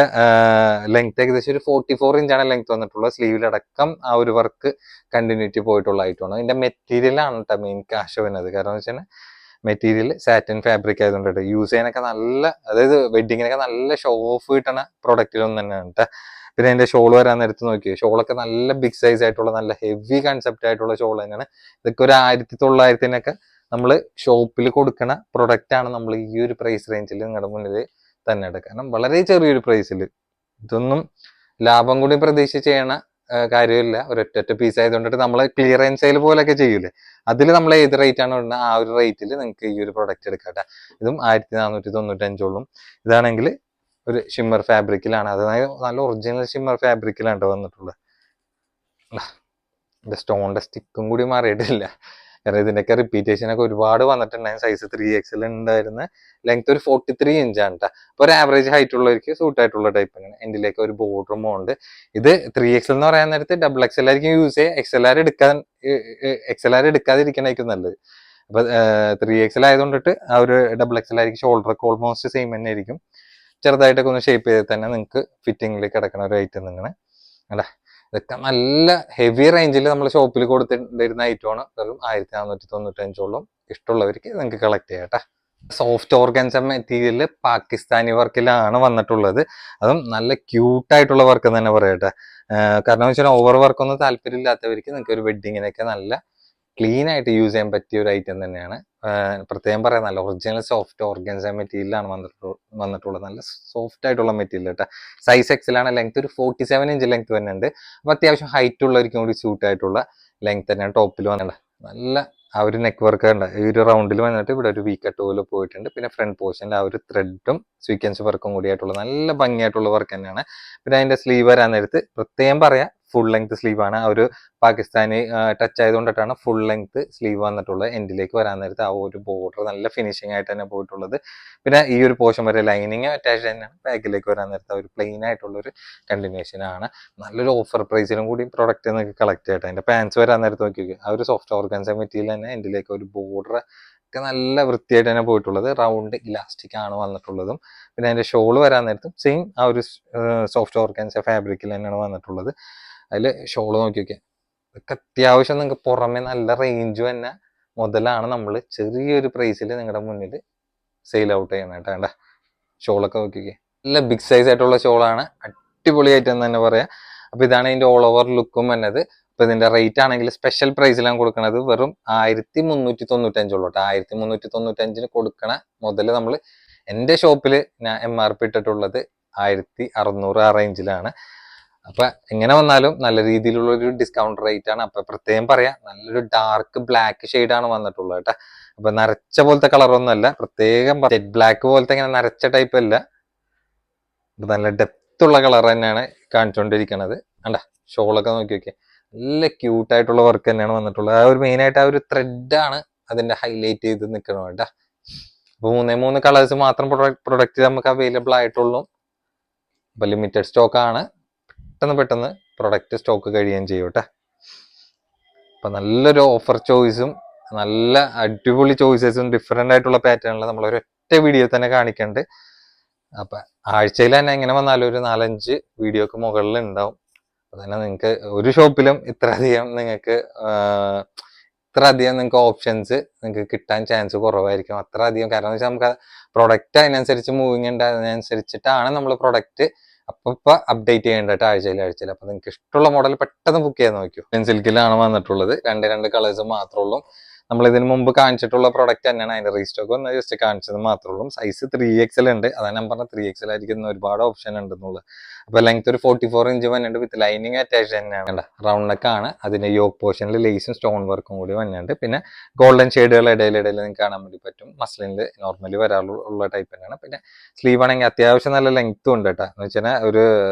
ലെങ്ത് ഏകദേശം ഒരു 44 ഇഞ്ചാണ് ലെങ്ത് വന്നിട്ടുള്ളത്. സ്ലീവിലടക്കം ആ ഒരു വർക്ക് കണ്ടിന്യൂറ്റി പോയിട്ടുള്ള ആയിട്ടാണ്. ഇതിന്റെ മെറ്റീരിയൽ ആണ് കേട്ടോ മെയിൻ കാശ് വരുന്നത്. കാരണം എന്ന് വെച്ചാൽ മെറ്റീരിയൽ സാറ്റിൻ ഫാബ്രിക് ആയതുകൊണ്ട് യൂസ് ചെയ്യാനൊക്കെ നല്ല, അതായത് വെഡിങ്ങിനൊക്കെ നല്ല ഷോ ഓഫ് കിട്ടണ പ്രൊഡക്റ്റിലൊന്നും തന്നെയാണ് കേട്ടോ. പിന്നെ അതിന്റെ ഷോൾ വരാൻ നേരത്ത് നോക്കിയോ, ഷോളൊക്കെ നല്ല ബിഗ് സൈസ് ആയിട്ടുള്ള നല്ല ഹെവി കൺസെപ്റ്റ് ആയിട്ടുള്ള ഷോൾ തന്നെയാണ്. ഇതൊക്കെ ഒരു 1900 നമ്മൾ ഷോപ്പിൽ കൊടുക്കണ പ്രൊഡക്റ്റ് ആണ് നമ്മൾ ഈ ഒരു പ്രൈസ് റേഞ്ചിൽ നിങ്ങളുടെ മുന്നിൽ തന്നെ എടുക്കുക. കാരണം വളരെ ചെറിയൊരു പ്രൈസിൽ ഇതൊന്നും ലാഭം കൂടി പ്രതീക്ഷിച്ച് ചെയ്യണ കാര്യമില്ല. ഒരൊറ്റ പീസ് ആയതുകൊണ്ടിട്ട് നമ്മൾ ക്ലിയറൻസ് സെയിൽ പോലെയൊക്കെ ചെയ്യൂലേ, അതിൽ നമ്മൾ ഏത് റേറ്റ് ആണ് ഇടുന്നത് ആ ഒരു റേറ്റിൽ നിങ്ങൾക്ക് ഈ ഒരു പ്രൊഡക്റ്റ് എടുക്കാം. ഇതും 1495 ഉള്ളൂ. ഇതാണെങ്കിൽ ഒരു ഷിമ്മർ ഫാബ്രിക്കിലാണ്, അതായത് നല്ല ഒറിജിനൽ ഷിമ്മർ ഫാബ്രിക്കിലാണ് വന്നിട്ടുള്ളത്. സ്റ്റോണിന്റെ സ്റ്റിക്കും കൂടി മാറിയിട്ടില്ല. കാരണം ഇതിന്റെയൊക്കെ റിപ്പീറ്റേഷൻ ഒക്കെ ഒരുപാട് വന്നിട്ടുണ്ടായിരുന്നു. സൈസ് 3XL ഉണ്ടായിരുന്ന ലെങ്ത് ഒരു 43 ഇഞ്ചാണ് കേട്ടോ. അപ്പൊ ഒരു ആവറേജ് ഹൈറ്റ് ഉള്ളവർക്ക് സൂട്ട് ആയിട്ടുള്ള ടൈപ്പ് ആണ്. എന്റിലേക്ക് ഒരു ബോർഡറും ഉണ്ട്. ഇത് 3XL എന്ന് പറയാൻ നേരത്ത് XXL ആയിരിക്കും യൂസ് ചെയ്യുക. XLR എടുക്കാതിരിക്കണായിരിക്കും നല്ലത്. അപ്പൊ 3XL ആയതുകൊണ്ടിട്ട് ആ ഒരു XXL ആയിരിക്കും. ഷോൾഡറൊക്കെ ഓൾമോസ്റ്റ് സെയിം തന്നെ ആയിരിക്കും. ചെറുതായിട്ടൊക്കെ ഒന്ന് ഷേപ്പ് ചെയ്ത് തന്നെ നിങ്ങൾക്ക് ഫിറ്റിംഗിലേക്ക് കിടക്കുന്ന ഒരു ഐറ്റം തന്നെയാണ് അല്ലേ. ഇതൊക്കെ നല്ല ഹെവി റേഞ്ചിൽ നമ്മൾ ഷോപ്പിൽ കൊടുത്തിട്ടുണ്ടായിരുന്ന ഐറ്റമാണ്. വെറും 1495 ഇഷ്ടമുള്ളവർക്ക് നിങ്ങൾക്ക് കളക്ട് ചെയ്യാം കേട്ടോ. സോഫ്റ്റ് ഓർഗൻസ മെറ്റീരിയൽ പാകിസ്ഥാനി വർക്കിലാണ് വന്നിട്ടുള്ളത്. അതും നല്ല ക്യൂട്ടായിട്ടുള്ള വർക്ക് തന്നെ പറയട്ടെ. കാരണം എന്ന് വെച്ചാൽ ഓവർ വർക്കൊന്നും താല്പര്യം ഇല്ലാത്തവർക്ക് നിങ്ങൾക്ക് ഒരു വെഡിങ്ങിനൊക്കെ നല്ല ക്ലീൻ ആയിട്ട് യൂസ് ചെയ്യാൻ പറ്റിയ ഒരു ഐറ്റം തന്നെയാണ്. പ്രത്യേകം പറയാം, നല്ല ഒറിജിനൽ സോഫ്റ്റ് ഓർഗൻസ മെറ്റീരിയലാണ് വന്നിട്ടുള്ളത്. നല്ല സോഫ്റ്റ് ആയിട്ടുള്ള മെറ്റീരിയൽ കേട്ടോ. സൈസ് എക്സലാണ്. ലെങ്ത് ഒരു 47 ഇഞ്ച് ലെങ്ത് തന്നെയുണ്ട്. അപ്പോൾ അത്യാവശ്യം ഹൈറ്റ് ഉള്ളവർക്കും കൂടി സൂട്ട് ആയിട്ടുള്ള ലെങ്ത് തന്നെയാണ് ടോപ്പിൽ വന്നിട്ട്. നല്ല ആ ഒരു നെക്ക് വർക്ക് ഉണ്ട്. ഈ ഒരു റൗണ്ടിൽ വന്നിട്ട് ഇവിടെ ഒരു വി കട്ട് പോലെ പോയിട്ടുണ്ട്. പിന്നെ ഫ്രണ്ട് പോർഷനിൽ ആ ഒരു ത്രെഡും സ്വീക്വൻസ് വർക്കും കൂടി ആയിട്ടുള്ള നല്ല ഭംഗിയായിട്ടുള്ള വർക്ക് തന്നെയാണ്. പിന്നെ അതിന്റെ സ്ലീവ് വരാൻ നേരത്ത് പ്രത്യേകം പറയാം, ഫുൾ ലെങ്ത് സ്ലീവ് ആണ്. ആ ഒരു പാകിസ്ഥാനി ടച്ച് ആയതുകൊണ്ടിട്ടാണ് ഫുൾ ലെങ്ത് സ്ലീവ് വന്നിട്ടുള്ളത്. എൻഡിലേക്ക് വരാൻ നേരത്ത് ആ ഒരു ബോർഡർ നല്ല ഫിനിഷിംഗ് ആയിട്ട് തന്നെ പോയിട്ടുള്ളത്. പിന്നെ ഈ ഒരു പോർഷൻ വരെ ലൈനിങ് അറ്റാച്ച് തന്നെയാണ്. ബാക്കിലേക്ക് വരാൻ നേരത്ത് ആ ഒരു പ്ലെയിൻ ആയിട്ടുള്ള ഒരു കണ്ടിന്യൂഷൻ ആണ്. നല്ലൊരു ഓഫർ പ്രൈസിലും കൂടി പ്രൊഡക്റ്റ് നിങ്ങൾക്ക് കളക്ട് ചെയ്യട്ടെ. അതിന്റെ പാൻസ് വരാൻ നേരത്ത് നോക്കിയൊക്കെ ആ ഒരു സോഫ്റ്റ് ഓർഗൻസ മെറ്റീരിയൽ തന്നെ എൻഡിലേക്ക് ഒരു ബോർഡർ ഒക്കെ നല്ല വൃത്തിയായിട്ട് തന്നെ പോയിട്ടുള്ളത്. റൗണ്ട് ഇലാസ്റ്റിക് ആണ് വന്നിട്ടുള്ളതും. പിന്നെ അതിന്റെ ഷോൾ വരാൻ നേരത്തും സെയിം ആ ഒരു സോഫ്റ്റ് ഓർഗൻസ ഫാബ്രിക്കിൽ തന്നെയാണ് വന്നിട്ടുള്ളത്. അതിൽ ഷോള് നോക്കി നോക്കിയാൽ ഇതൊക്കെ അത്യാവശ്യം നിങ്ങൾക്ക് പുറമെ നല്ല റേഞ്ച് തന്നെ മുതലാണ് നമ്മൾ ചെറിയൊരു പ്രൈസിൽ നിങ്ങളുടെ മുന്നിൽ സെയിൽ ഔട്ട് ചെയ്യണം കേട്ടോ. വേണ്ട ഷോളൊക്കെ നോക്കിക്കേ, നല്ല ബിഗ് സൈസ് ആയിട്ടുള്ള ഷോളാണ്. അടിപൊളിയായിട്ട് എന്ന് തന്നെ പറയാം. അപ്പൊ ഇതാണ് ഇതിന്റെ ഓൾ ഓവർ ലുക്കും വന്നത്. അപ്പൊ ഇതിന്റെ റേറ്റ് ആണെങ്കിൽ സ്പെഷ്യൽ പ്രൈസിലാണ് കൊടുക്കുന്നത്. വെറും 1395 ഉള്ളൂ കേട്ടോ. 1395 കൊടുക്കണ മുതൽ നമ്മൾ എൻ്റെ ഷോപ്പിൽ ഞാൻ MRP ഇട്ടിട്ടുള്ളത് 1600 ആ റേഞ്ചിലാണ്. അപ്പൊ എങ്ങനെ വന്നാലും നല്ല രീതിയിലുള്ള ഒരു ഡിസ്കൗണ്ട് റേറ്റ് ആണ്. അപ്പൊ പ്രത്യേകം പറയാം, നല്ലൊരു ഡാർക്ക് ബ്ലാക്ക് ഷെയ്ഡാണ് വന്നിട്ടുള്ളത് കേട്ടോ. അപ്പൊ നരച്ച പോലത്തെ കളറൊന്നുമല്ല, പ്രത്യേകം ജെറ്റ് ബ്ലാക്ക് പോലത്തെ ഇങ്ങനെ നരച്ച ടൈപ്പ് അല്ല. നല്ല ഡെപ്ത് ഉള്ള കളർ തന്നെയാണ് കാണിച്ചുകൊണ്ടിരിക്കുന്നത്. കണ്ട ഷോളൊക്കെ നോക്കി നോക്കിയാൽ നല്ല ക്യൂട്ടായിട്ടുള്ള വർക്ക് തന്നെയാണ് വന്നിട്ടുള്ളത്. ആ ഒരു മെയിൻ ആയിട്ട് ആ ഒരു ത്രെഡാണ് അതിന്റെ ഹൈലൈറ്റ് ചെയ്ത് നിൽക്കണം കേട്ടോ. അപ്പൊ 3 കളേഴ്സ് മാത്രം പ്രൊഡക്റ്റ് നമുക്ക് അവൈലബിൾ ആയിട്ടുള്ളൂ. അപ്പൊ ലിമിറ്റഡ് സ്റ്റോക്ക് ആണ്. പെട്ടെന്ന് പ്രൊഡക്റ്റ് സ്റ്റോക്ക് കഴിയുകയും ചെയ്യും കേട്ടോ. അപ്പൊ നല്ലൊരു ഓഫർ ചോയ്സും നല്ല അടിപൊളി ചോയ്സസും ഡിഫറെന്റ് ആയിട്ടുള്ള പാറ്റേണിൽ നമ്മൾ ഒരൊറ്റ വീഡിയോ തന്നെ കാണിക്കുന്നുണ്ട്. അപ്പൊ ആഴ്ചയിൽ തന്നെ എങ്ങനെ വന്നാലും ഒരു 4-5 വീഡിയോക്ക് മുകളിൽ ഉണ്ടാവും. അപ്പൊ തന്നെ നിങ്ങൾക്ക് ഒരു ഷോപ്പിലും ഇത്രയധികം നിങ്ങൾക്ക് ഓപ്ഷൻസ് നിങ്ങൾക്ക് കിട്ടാൻ ചാൻസ് കുറവായിരിക്കും. അത്ര അധികം, കാരണം എന്ന് വെച്ചാൽ നമുക്ക് പ്രൊഡക്റ്റ് അതിനനുസരിച്ച് മൂവിങ് ഉണ്ട്. അതിനനുസരിച്ചിട്ടാണ് നമ്മൾ പ്രൊഡക്റ്റ് അപ്പൊ അപ്ഡേറ്റ് ചെയ്യേണ്ടത് ആഴ്ചയിൽ. അപ്പൊ നിങ്ങൾക്ക് ഇഷ്ടമുള്ള മോഡൽ പെട്ടെന്ന് ബുക്ക് ചെയ്യാൻ നോക്കൂ. സിൽക്കിലാണ് വന്നിട്ടുള്ളത്. രണ്ട് കളേഴ്സ് മാത്രമേ ഉള്ളൂ. നമ്മൾ ഇതിന് മുമ്പ് കാണിച്ചിട്ടുള്ള പ്രൊഡക്റ്റ് തന്നെയാണ്. അതിന്റെ റീസ്റ്റോക്ക് ഒന്ന് ജസ്റ്റ് കാണിച്ചത് മാത്രമേ ഉള്ളൂ. സൈസ് 3XL ഉണ്ട്. അതാണ് ഞാൻ പറഞ്ഞ 3XL ആയിരിക്കും ഒരുപാട് ഓപ്ഷൻ ഉണ്ടെന്നുള്ളത്. അപ്പൊ ലെങ്ത് ഒരു 44 ഇഞ്ച് വന്നിട്ടുണ്ട്. വിത്ത് ലൈനിങ് അറ്റാച്ച് തന്നെയാണ്. റൗണ്ട് നെക്ക് ആണ്. അതിന്റെ യോക്ക് പോർഷനിൽ ലേസും സ്റ്റോൺ വർക്കും കൂടി വന്നിട്ടുണ്ട്. പിന്നെ ഗോൾഡൻ ഷെയ്ഡുകൾ ഇടയിൽ നിങ്ങൾക്ക് കാണാൻ വേണ്ടി പറ്റും. മസ്ലിനിൽ നോർമലി വരാറുള്ള ടൈപ്പ് തന്നെയാണ്. പിന്നെ സ്ലീവ് ആണെങ്കിൽ അത്യാവശ്യം നല്ല ലെങ്ത്തും ഉണ്ട് കേട്ടോ. എന്ന് വെച്ചാൽ ഒരു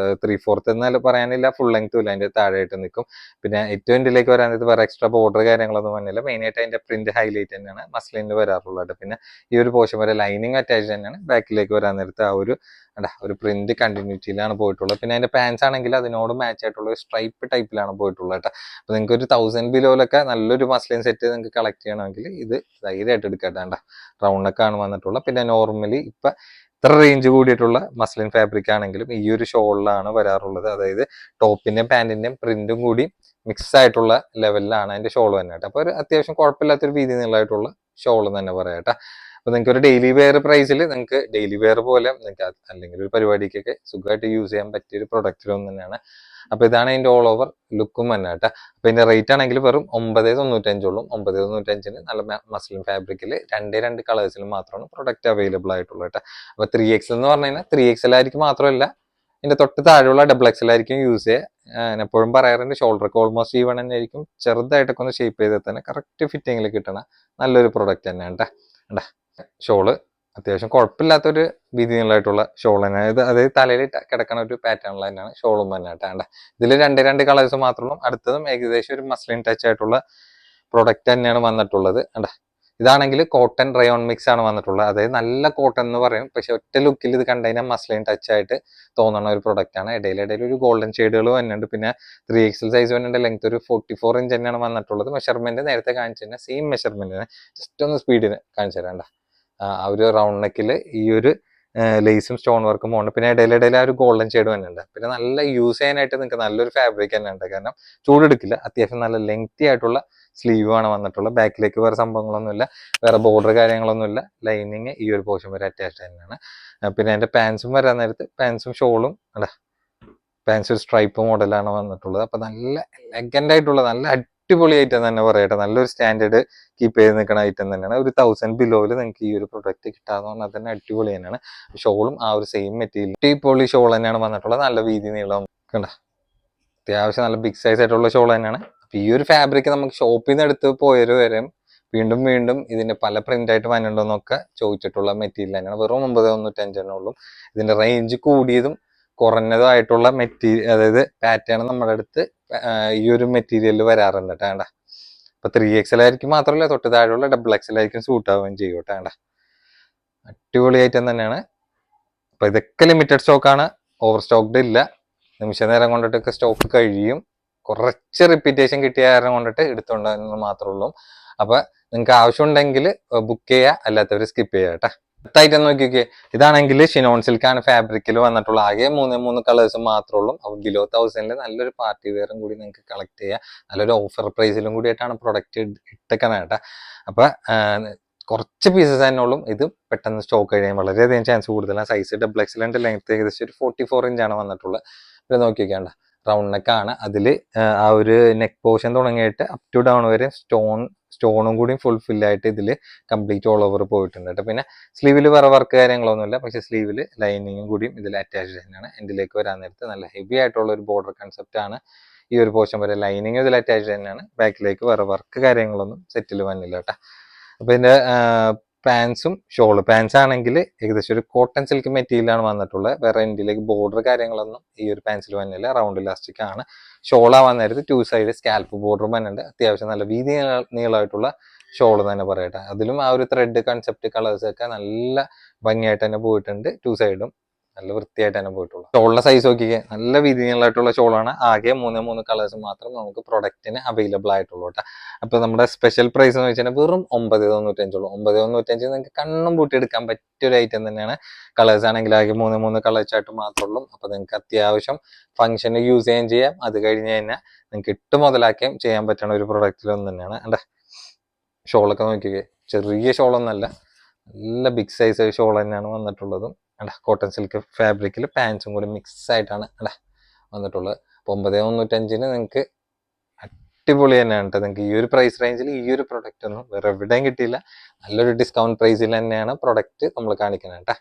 3/4 എന്നാലും പറയാനില്ല, ഫുൾ ലെങ്ത്തും ഇല്ല, അതിന്റെ താഴെയായിട്ട് നിൽക്കും. പിന്നെ ഏറ്റവും ഇതിലേക്ക് വരാൻ വേറെ എക്സ്ട്രാ ബോർഡർ കാര്യങ്ങളൊന്നും വന്നില്ല. മെയിനായിട്ട് അതിന്റെ പ്രിന്റ് ഹൈലൈറ്റ് തന്നെയാണ് മസ്ലിനിൽ വരാറുള്ളത്. പിന്നെ ഈ ഒരു പോർഷൻ വരെ ലൈനിങ് അറ്റാച്ച് തന്നെയാണ്. ബാക്കിലേക്ക് വരാൻ നേരത്തെ ആ ഒരു പ്രിന്റ് കണ്ടിന്യൂറ്റിയിലാണ് പോയിട്ടുള്ളത്. പിന്നെ അതിന്റെ പാൻസ് ആണെങ്കിൽ അതിനോട് മാച്ച് ആയിട്ടുള്ള ഒരു സ്ട്രൈപ്പ് ടൈപ്പിലാണ് പോയിട്ടുള്ളത് കേട്ടോ. അപ്പൊ നിങ്ങൾക്ക് ഒരു 1000 ബിലോയിലൊക്കെ നല്ലൊരു മസ്ലിൻ സെറ്റ് നിങ്ങൾക്ക് കളക്ട് ചെയ്യണമെങ്കിൽ ഇത് ധൈര്യമായിട്ട് എടുക്കട്ടെ. റൗണ്ട് നെക്ക് ആണ് വന്നിട്ടുള്ളത്. പിന്നെ നോർമലി ഇപ്പൊ ഇത്ര റേഞ്ച് കൂടിയിട്ടുള്ള മസ്ലിൻ ഫാബ്രിക് ആണെങ്കിലും ഈ ഒരു ഷോളിലാണ് വരാറുള്ളത്. അതായത് ടോപ്പിന്റെയും പാന്റിന്റെയും പ്രിന്റും കൂടി മിക്സ് ആയിട്ടുള്ള ലെവലിലാണ് അതിന്റെ ഷോൾ തന്നെ കേട്ടോ. അപ്പൊ ഒരു അത്യാവശ്യം കുഴപ്പമില്ലാത്തൊരു വീതി നീളമായിട്ടുള്ള ഷോൾ തന്നെ പറയാം കേട്ടോ. അപ്പൊ നിങ്ങൾക്ക് ഒരു ഡെയിലി വെയർ പ്രൈസിൽ നിങ്ങൾക്ക് ഡെയിലി വെയർ പോലെ നിങ്ങൾക്ക് അല്ലെങ്കിൽ ഒരു പരിപാടിക്കൊക്കെ സുഖമായിട്ട് യൂസ് ചെയ്യാൻ പറ്റിയ ഒരു പ്രൊഡക്റ്റിലൊന്നും തന്നെയാണ്. അപ്പൊ ഇതാണ് അതിന്റെ ഓൾ ഓവർ ലുക്കും തന്നെ കേട്ടോ. അപ്പൊ ഇതിന്റെ റേറ്റ് ആണെങ്കിൽ വെറും 995 ഉള്ളൂ. 995 നല്ല മസ്ലിൻ ഫാബ്രിക്കിൽ രണ്ട് കളേഴ്സിൽ മാത്രമാണ് പ്രൊഡക്റ്റ് അവൈലബിൾ ആയിട്ടുള്ളത് കേട്ടോ. അപ്പൊ 3XL എന്ന് പറഞ്ഞു കഴിഞ്ഞാൽ 3XL ആയിരിക്കും മാത്രമല്ല, ഇതിന്റെ തൊട്ട് താഴെയുള്ള XXL ആയിരിക്കും യൂസ് ചെയ്യുക. ഞാൻ എപ്പോഴും പറയാറുണ്ട്, ഷോൾഡർക്ക് ഓൾമോസ്റ്റ് ഈവൺ തന്നെ ആയിരിക്കും. ചെറുതായിട്ടൊക്കെ ഒന്ന് ഷേപ്പ് ചെയ്താൽ തന്നെ കറക്റ്റ് ഫിറ്റിങ്ങിൽ കിട്ടണ നല്ലൊരു പ്രൊഡക്റ്റ് തന്നെയാണ് കേട്ടോ. ഷോള് അത്യാവശ്യം കുഴപ്പമില്ലാത്തൊരു വീതി നീളമായിട്ടുള്ള ഷോൾ തന്നെയാണ്. അതായത് തലയിൽ കിടക്കണ ഒരു പാറ്റേണിൽ തന്നെയാണ് ഷോളും തന്നെ കേട്ടോ. ഇതിൽ രണ്ട് കളേഴ്സ് മാത്രമേ. അടുത്തതും ഏകദേശം ഒരു മസ്ലിൻ ടച്ച് ആയിട്ടുള്ള പ്രൊഡക്റ്റ് തന്നെയാണ് വന്നിട്ടുള്ളത്. ഇതാണെങ്കിൽ കോട്ടൺ റയോൺ മിക്സ് ആണ് വന്നിട്ടുള്ളത്. അതായത് നല്ല കോട്ടൺ എന്ന് പറയും, പക്ഷെ ഒറ്റ ലുക്കിൽ ഇത് കണ്ടുകഴിഞ്ഞാൽ മസ്ലിൻ ടച്ച് ആയിട്ട് തോന്നുന്ന ഒരു പ്രൊഡക്റ്റ് ആണ്. ഇടയിൽ ഒരു ഗോൾഡൻ ഷെയ്ഡുകൾ വന്നിട്ടുണ്ട്. പിന്നെ 3XL സൈസ് വന്നിട്ട് ലെങ്ത് ഒരു 44 ഇഞ്ച് തന്നെയാണ് വന്നിട്ടുള്ളത്. മെഷർമെന്റ് നേരത്തെ കാണിച്ചു തന്നെ സെയിം മെഷർമെന്റിന് ജസ്റ്റ് ഒന്ന് സ്പീഡിന് കാണിച്ചു തരാണ്ട. ആ ഒരു റൗണ്ട് നെക്കിൽ ഈ ഒരു ലേസും സ്റ്റോൺ വർക്കും പോകുന്നുണ്ട്. പിന്നെ ഇടയിൽ ആ ഒരു ഗോൾഡൻ ഷെയ്ഡ് വന്നിട്ടുണ്ട്. പിന്നെ നല്ല യൂസ് ചെയ്യാനായിട്ട് നിങ്ങൾക്ക് നല്ലൊരു ഫാബ്രിക് തന്നെ ഉണ്ട്. കാരണം ചൂടെടുക്കില്ല. അത്യാവശ്യം നല്ല ലെങ്തി ആയിട്ടുള്ള സ്ലീവ് ആണ് വന്നിട്ടുള്ളത്. ബാക്കിലേക്ക് വേറെ സംഭവങ്ങളൊന്നുമില്ല, വേറെ ബോർഡർ കാര്യങ്ങളൊന്നുമില്ല. ലൈനിങ് ഈ ഒരു പോർഷൻ വരെ അറ്റാച്ച് തന്നെയാണ്. പിന്നെ അതിന്റെ പാൻസും വരാൻ നേരത്ത് പാൻസും ഷോളും പാൻസ് ഒരു സ്ട്രൈപ്പ് മോഡലാണ് വന്നിട്ടുള്ളത്. അപ്പൊ നല്ല എലഗന്റ് ആയിട്ടുള്ള നല്ല അടിപൊളി ഐറ്റം തന്നെ പറയട്ടെ. നല്ലൊരു സ്റ്റാൻഡേർഡ് കീപ്പ് ചെയ്ത് നിൽക്കുന്ന ഐറ്റം തന്നെയാണ്. ഒരു 1000 ബിലോയിൽ നിങ്ങൾക്ക് ഈ ഒരു പ്രൊഡക്റ്റ് കിട്ടാന്ന് പറഞ്ഞാൽ തന്നെ അടിപൊളി തന്നെയാണ്. ഷോളും ആ ഒരു സെയിം മെറ്റീരിയൽ അടിപൊളി ഷോൾ തന്നെയാണ് വന്നിട്ടുള്ളത്. നല്ല വീതി നീളം കണ്ട, അത്യാവശ്യം നല്ല ബിഗ് സൈസ് ആയിട്ടുള്ള ഷോൾ തന്നെയാണ്. അപ്പൊ ഈ ഒരു ഫാബ്രിക് നമുക്ക് ഷോപ്പിൽ നിന്ന് എടുത്ത് പോയവര് വരെ വീണ്ടും വീണ്ടും ഇതിന്റെ പല പ്രിന്റ് ആയിട്ട് വന്നിട്ടുണ്ടോന്നൊക്കെ ചോദിച്ചിട്ടുള്ള മെറ്റീരിയൽ തന്നെയാണ്. വെറും 995 ഇതിന്റെ റേഞ്ച് കൂടിയതും കുറഞ്ഞതും ആയിട്ടുള്ള മെറ്റീരിയൽ, അതായത് പാറ്റേൺ നമ്മുടെ അടുത്ത് ഈ ഒരു മെറ്റീരിയലിൽ വരാറുണ്ട് കേട്ടാ. അപ്പൊ 3XL ആയിരിക്കും മാത്രമല്ല, തൊട്ട് താഴെയുള്ള XXL ആയിരിക്കും സൂട്ട് ആവുകയും ചെയ്യും കേട്ടാ. അടിപൊളി ഐറ്റം തന്നെയാണ്. അപ്പൊ ഇതൊക്കെ ലിമിറ്റഡ് സ്റ്റോക്കാണ്, ഓവർ സ്റ്റോക്ക്ഡ് ഇല്ല. നിമിഷ നേരം കൊണ്ടിട്ടൊക്കെ സ്റ്റോക്ക് കഴിയും. കുറച്ച് റിപ്പീറ്റേഷൻ കിട്ടിയ കാരണം കൊണ്ടിട്ട് എടുത്തുകൊണ്ടെന്ന് മാത്രമേ ഉള്ളൂ. അപ്പൊ നിങ്ങൾക്ക് ആവശ്യമുണ്ടെങ്കിൽ ബുക്ക് ചെയ്യുക, അല്ലാത്തവർ സ്കിപ്പ് ചെയ്യുക കേട്ടാ. അടുത്തായിട്ട് നോക്കിക്കേ, ഇതാണെങ്കിൽ ഷിനോൺ സിൽക്കാണ് ഫാബ്രിക്കിൽ വന്നിട്ടുള്ള. ആകെ 3 കളേഴ്സ് മാത്രമേ ഉള്ളൂ. അപ്പൊ ബിലോ 1000 നല്ലൊരു പാർട്ടി വെയറും കൂടി നിങ്ങൾക്ക് കളക്ട് ചെയ്യാം. നല്ലൊരു ഓഫർ പ്രൈസിലും കൂടിയിട്ടാണ് പ്രൊഡക്റ്റ് ഇട്ടേക്കണ കേട്ടാ. അപ്പൊ കുറച്ച് പീസസ് തന്നെ ഉള്ളൂ. ഇത് പെട്ടെന്ന് സ്റ്റോക്ക് കഴിയാൻ വളരെയധികം ചാൻസ് കൂടുതലാണ്. സൈസ് XXL ലെങ്ത് ഏകദേശം ഒരു 44 ഇഞ്ചാണ് വന്നിട്ടുള്ളത്. ഇത് നോക്കിക്കേണ്ട, റൗണ്ട് നെക്കാണ്. അതിൽ ആ ഒരു നെക്ക് പോർഷൻ തുടങ്ങിയിട്ട് അപ് ടു ഡൗൺ വരെ സ്റ്റോണും കൂടി ഫുൾഫില്ലായിട്ട് ഇതിൽ കംപ്ലീറ്റ് ഓൾ ഓവർ പോയിട്ടുണ്ട് കേട്ടോ. പിന്നെ സ്ലീവിൽ വേറെ വർക്ക് കാര്യങ്ങളൊന്നുമില്ല, പക്ഷെ സ്ലീവിൽ ലൈനിങ്ങും കൂടിയും ഇതിൽ അറ്റാച്ച്ഡ് തന്നെയാണ്. എൻഡിലേക്ക് വരാൻ നേരത്ത് നല്ല ഹെവി ആയിട്ടുള്ള ഒരു ബോർഡർ കൺസെപ്റ്റ് ആണ്. ഈ ഒരു പോർഷൻ വരെ ലൈനിങ് ഇതിൽ അറ്റാച്ച്ഡ് തന്നെയാണ്. ബാക്കിലേക്ക് വേറെ വർക്ക് കാര്യങ്ങളൊന്നും സെറ്റിൽ വന്നില്ല കേട്ടോ. അപ്പൊ ഇതിന്റെ പാൻസും പാൻസ് ആണെങ്കിൽ ഏകദേശം ഒരു കോട്ടൺ സിൽക്ക് മെറ്റീരിയലാണ് വന്നിട്ടുള്ളത്. വേറെ എൻഡിലേക്ക് ബോർഡർ കാര്യങ്ങളൊന്നും ഈ ഒരു പാൻസിൽ വന്നില്ല. റൗണ്ട് ഇലാസ്റ്റിക് ആണ്. ഷോളാവാൻ നേരത്ത് 2 സൈഡ് സ്കാൽപ്പ് ബോർഡറും വന്നിട്ടുണ്ട്. അത്യാവശ്യം നല്ല വീതി നീളമായിട്ടുള്ള ഷോള് തന്നെ പറയട്ടെ. അതിലും ആ ഒരു ത്രെഡ് കൺസെപ്റ്റ് കളേഴ്സ് ഒക്കെ നല്ല ഭംഗിയായിട്ട് തന്നെ പോയിട്ടുണ്ട്. 2 സൈഡും നല്ല വൃത്തിയായിട്ട് തന്നെ പോയിട്ടുള്ളൂ. ഷോളിന്റെ സൈസ് നോക്കിക്കേ, നല്ല വീതിയുള്ളായിട്ടുള്ള ഷോളാണ്. ആകെ 3 കളേഴ്സ് മാത്രം നമുക്ക് പ്രൊഡക്റ്റിന് അവൈലബിൾ ആയിട്ടുള്ളൂ കേട്ടോ. അപ്പൊ നമ്മുടെ സ്പെഷ്യൽ പ്രൈസ് എന്ന് വെച്ചാൽ വെറും 995 ഉള്ളൂ. 995 നിങ്ങൾക്ക് കണ്ണും പൂട്ടി എടുക്കാൻ പറ്റിയ ഒരു ഐറ്റം തന്നെയാണ്. കളേഴ്സ് ആണെങ്കിൽ ആകെ 3 കളേഴ്സ് ആയിട്ട് മാത്രമേ ഉള്ളൂ. അപ്പൊ നിങ്ങൾക്ക് അത്യാവശ്യം ഫംഗ്ഷന് യൂസ് ചെയ്യുകയും ചെയ്യാം. അത് കഴിഞ്ഞ് കഴിഞ്ഞാൽ നിങ്ങൾക്ക് ഇട്ട് മുതലാക്കുകയും ചെയ്യാൻ പറ്റുന്ന ഒരു പ്രൊഡക്റ്റിലൊന്നും തന്നെയാണ്. അല്ലേ, ഷോളൊക്കെ നോക്കിക്കേ, ചെറിയ ഷോളൊന്നല്ല, നല്ല ബിഗ് സൈസ് ഷോൾ തന്നെയാണ് വന്നിട്ടുള്ളതും. കോട്ടൺ സിൽക്ക് ഫാബ്രിക്കിൽ പാൻസും കൂടി മിക്സ് ആയിട്ടാണ് വന്നിട്ടുള്ളത്. 995 നിങ്ങൾക്ക് അടിപൊളി തന്നെയാണ് കേട്ടോ. നിങ്ങൾക്ക് ഈ ഒരു പ്രൈസ് റേഞ്ചിൽ ഈ ഒരു പ്രൊഡക്റ്റ് ഒന്നും വേറെ എവിടെയും കിട്ടിയില്ല. നല്ലൊരു ഡിസ്കൗണ്ട് പ്രൈസിൽ തന്നെയാണ് പ്രൊഡക്റ്റ് നമ്മൾ കാണിക്കുന്നത് കേട്ടോ.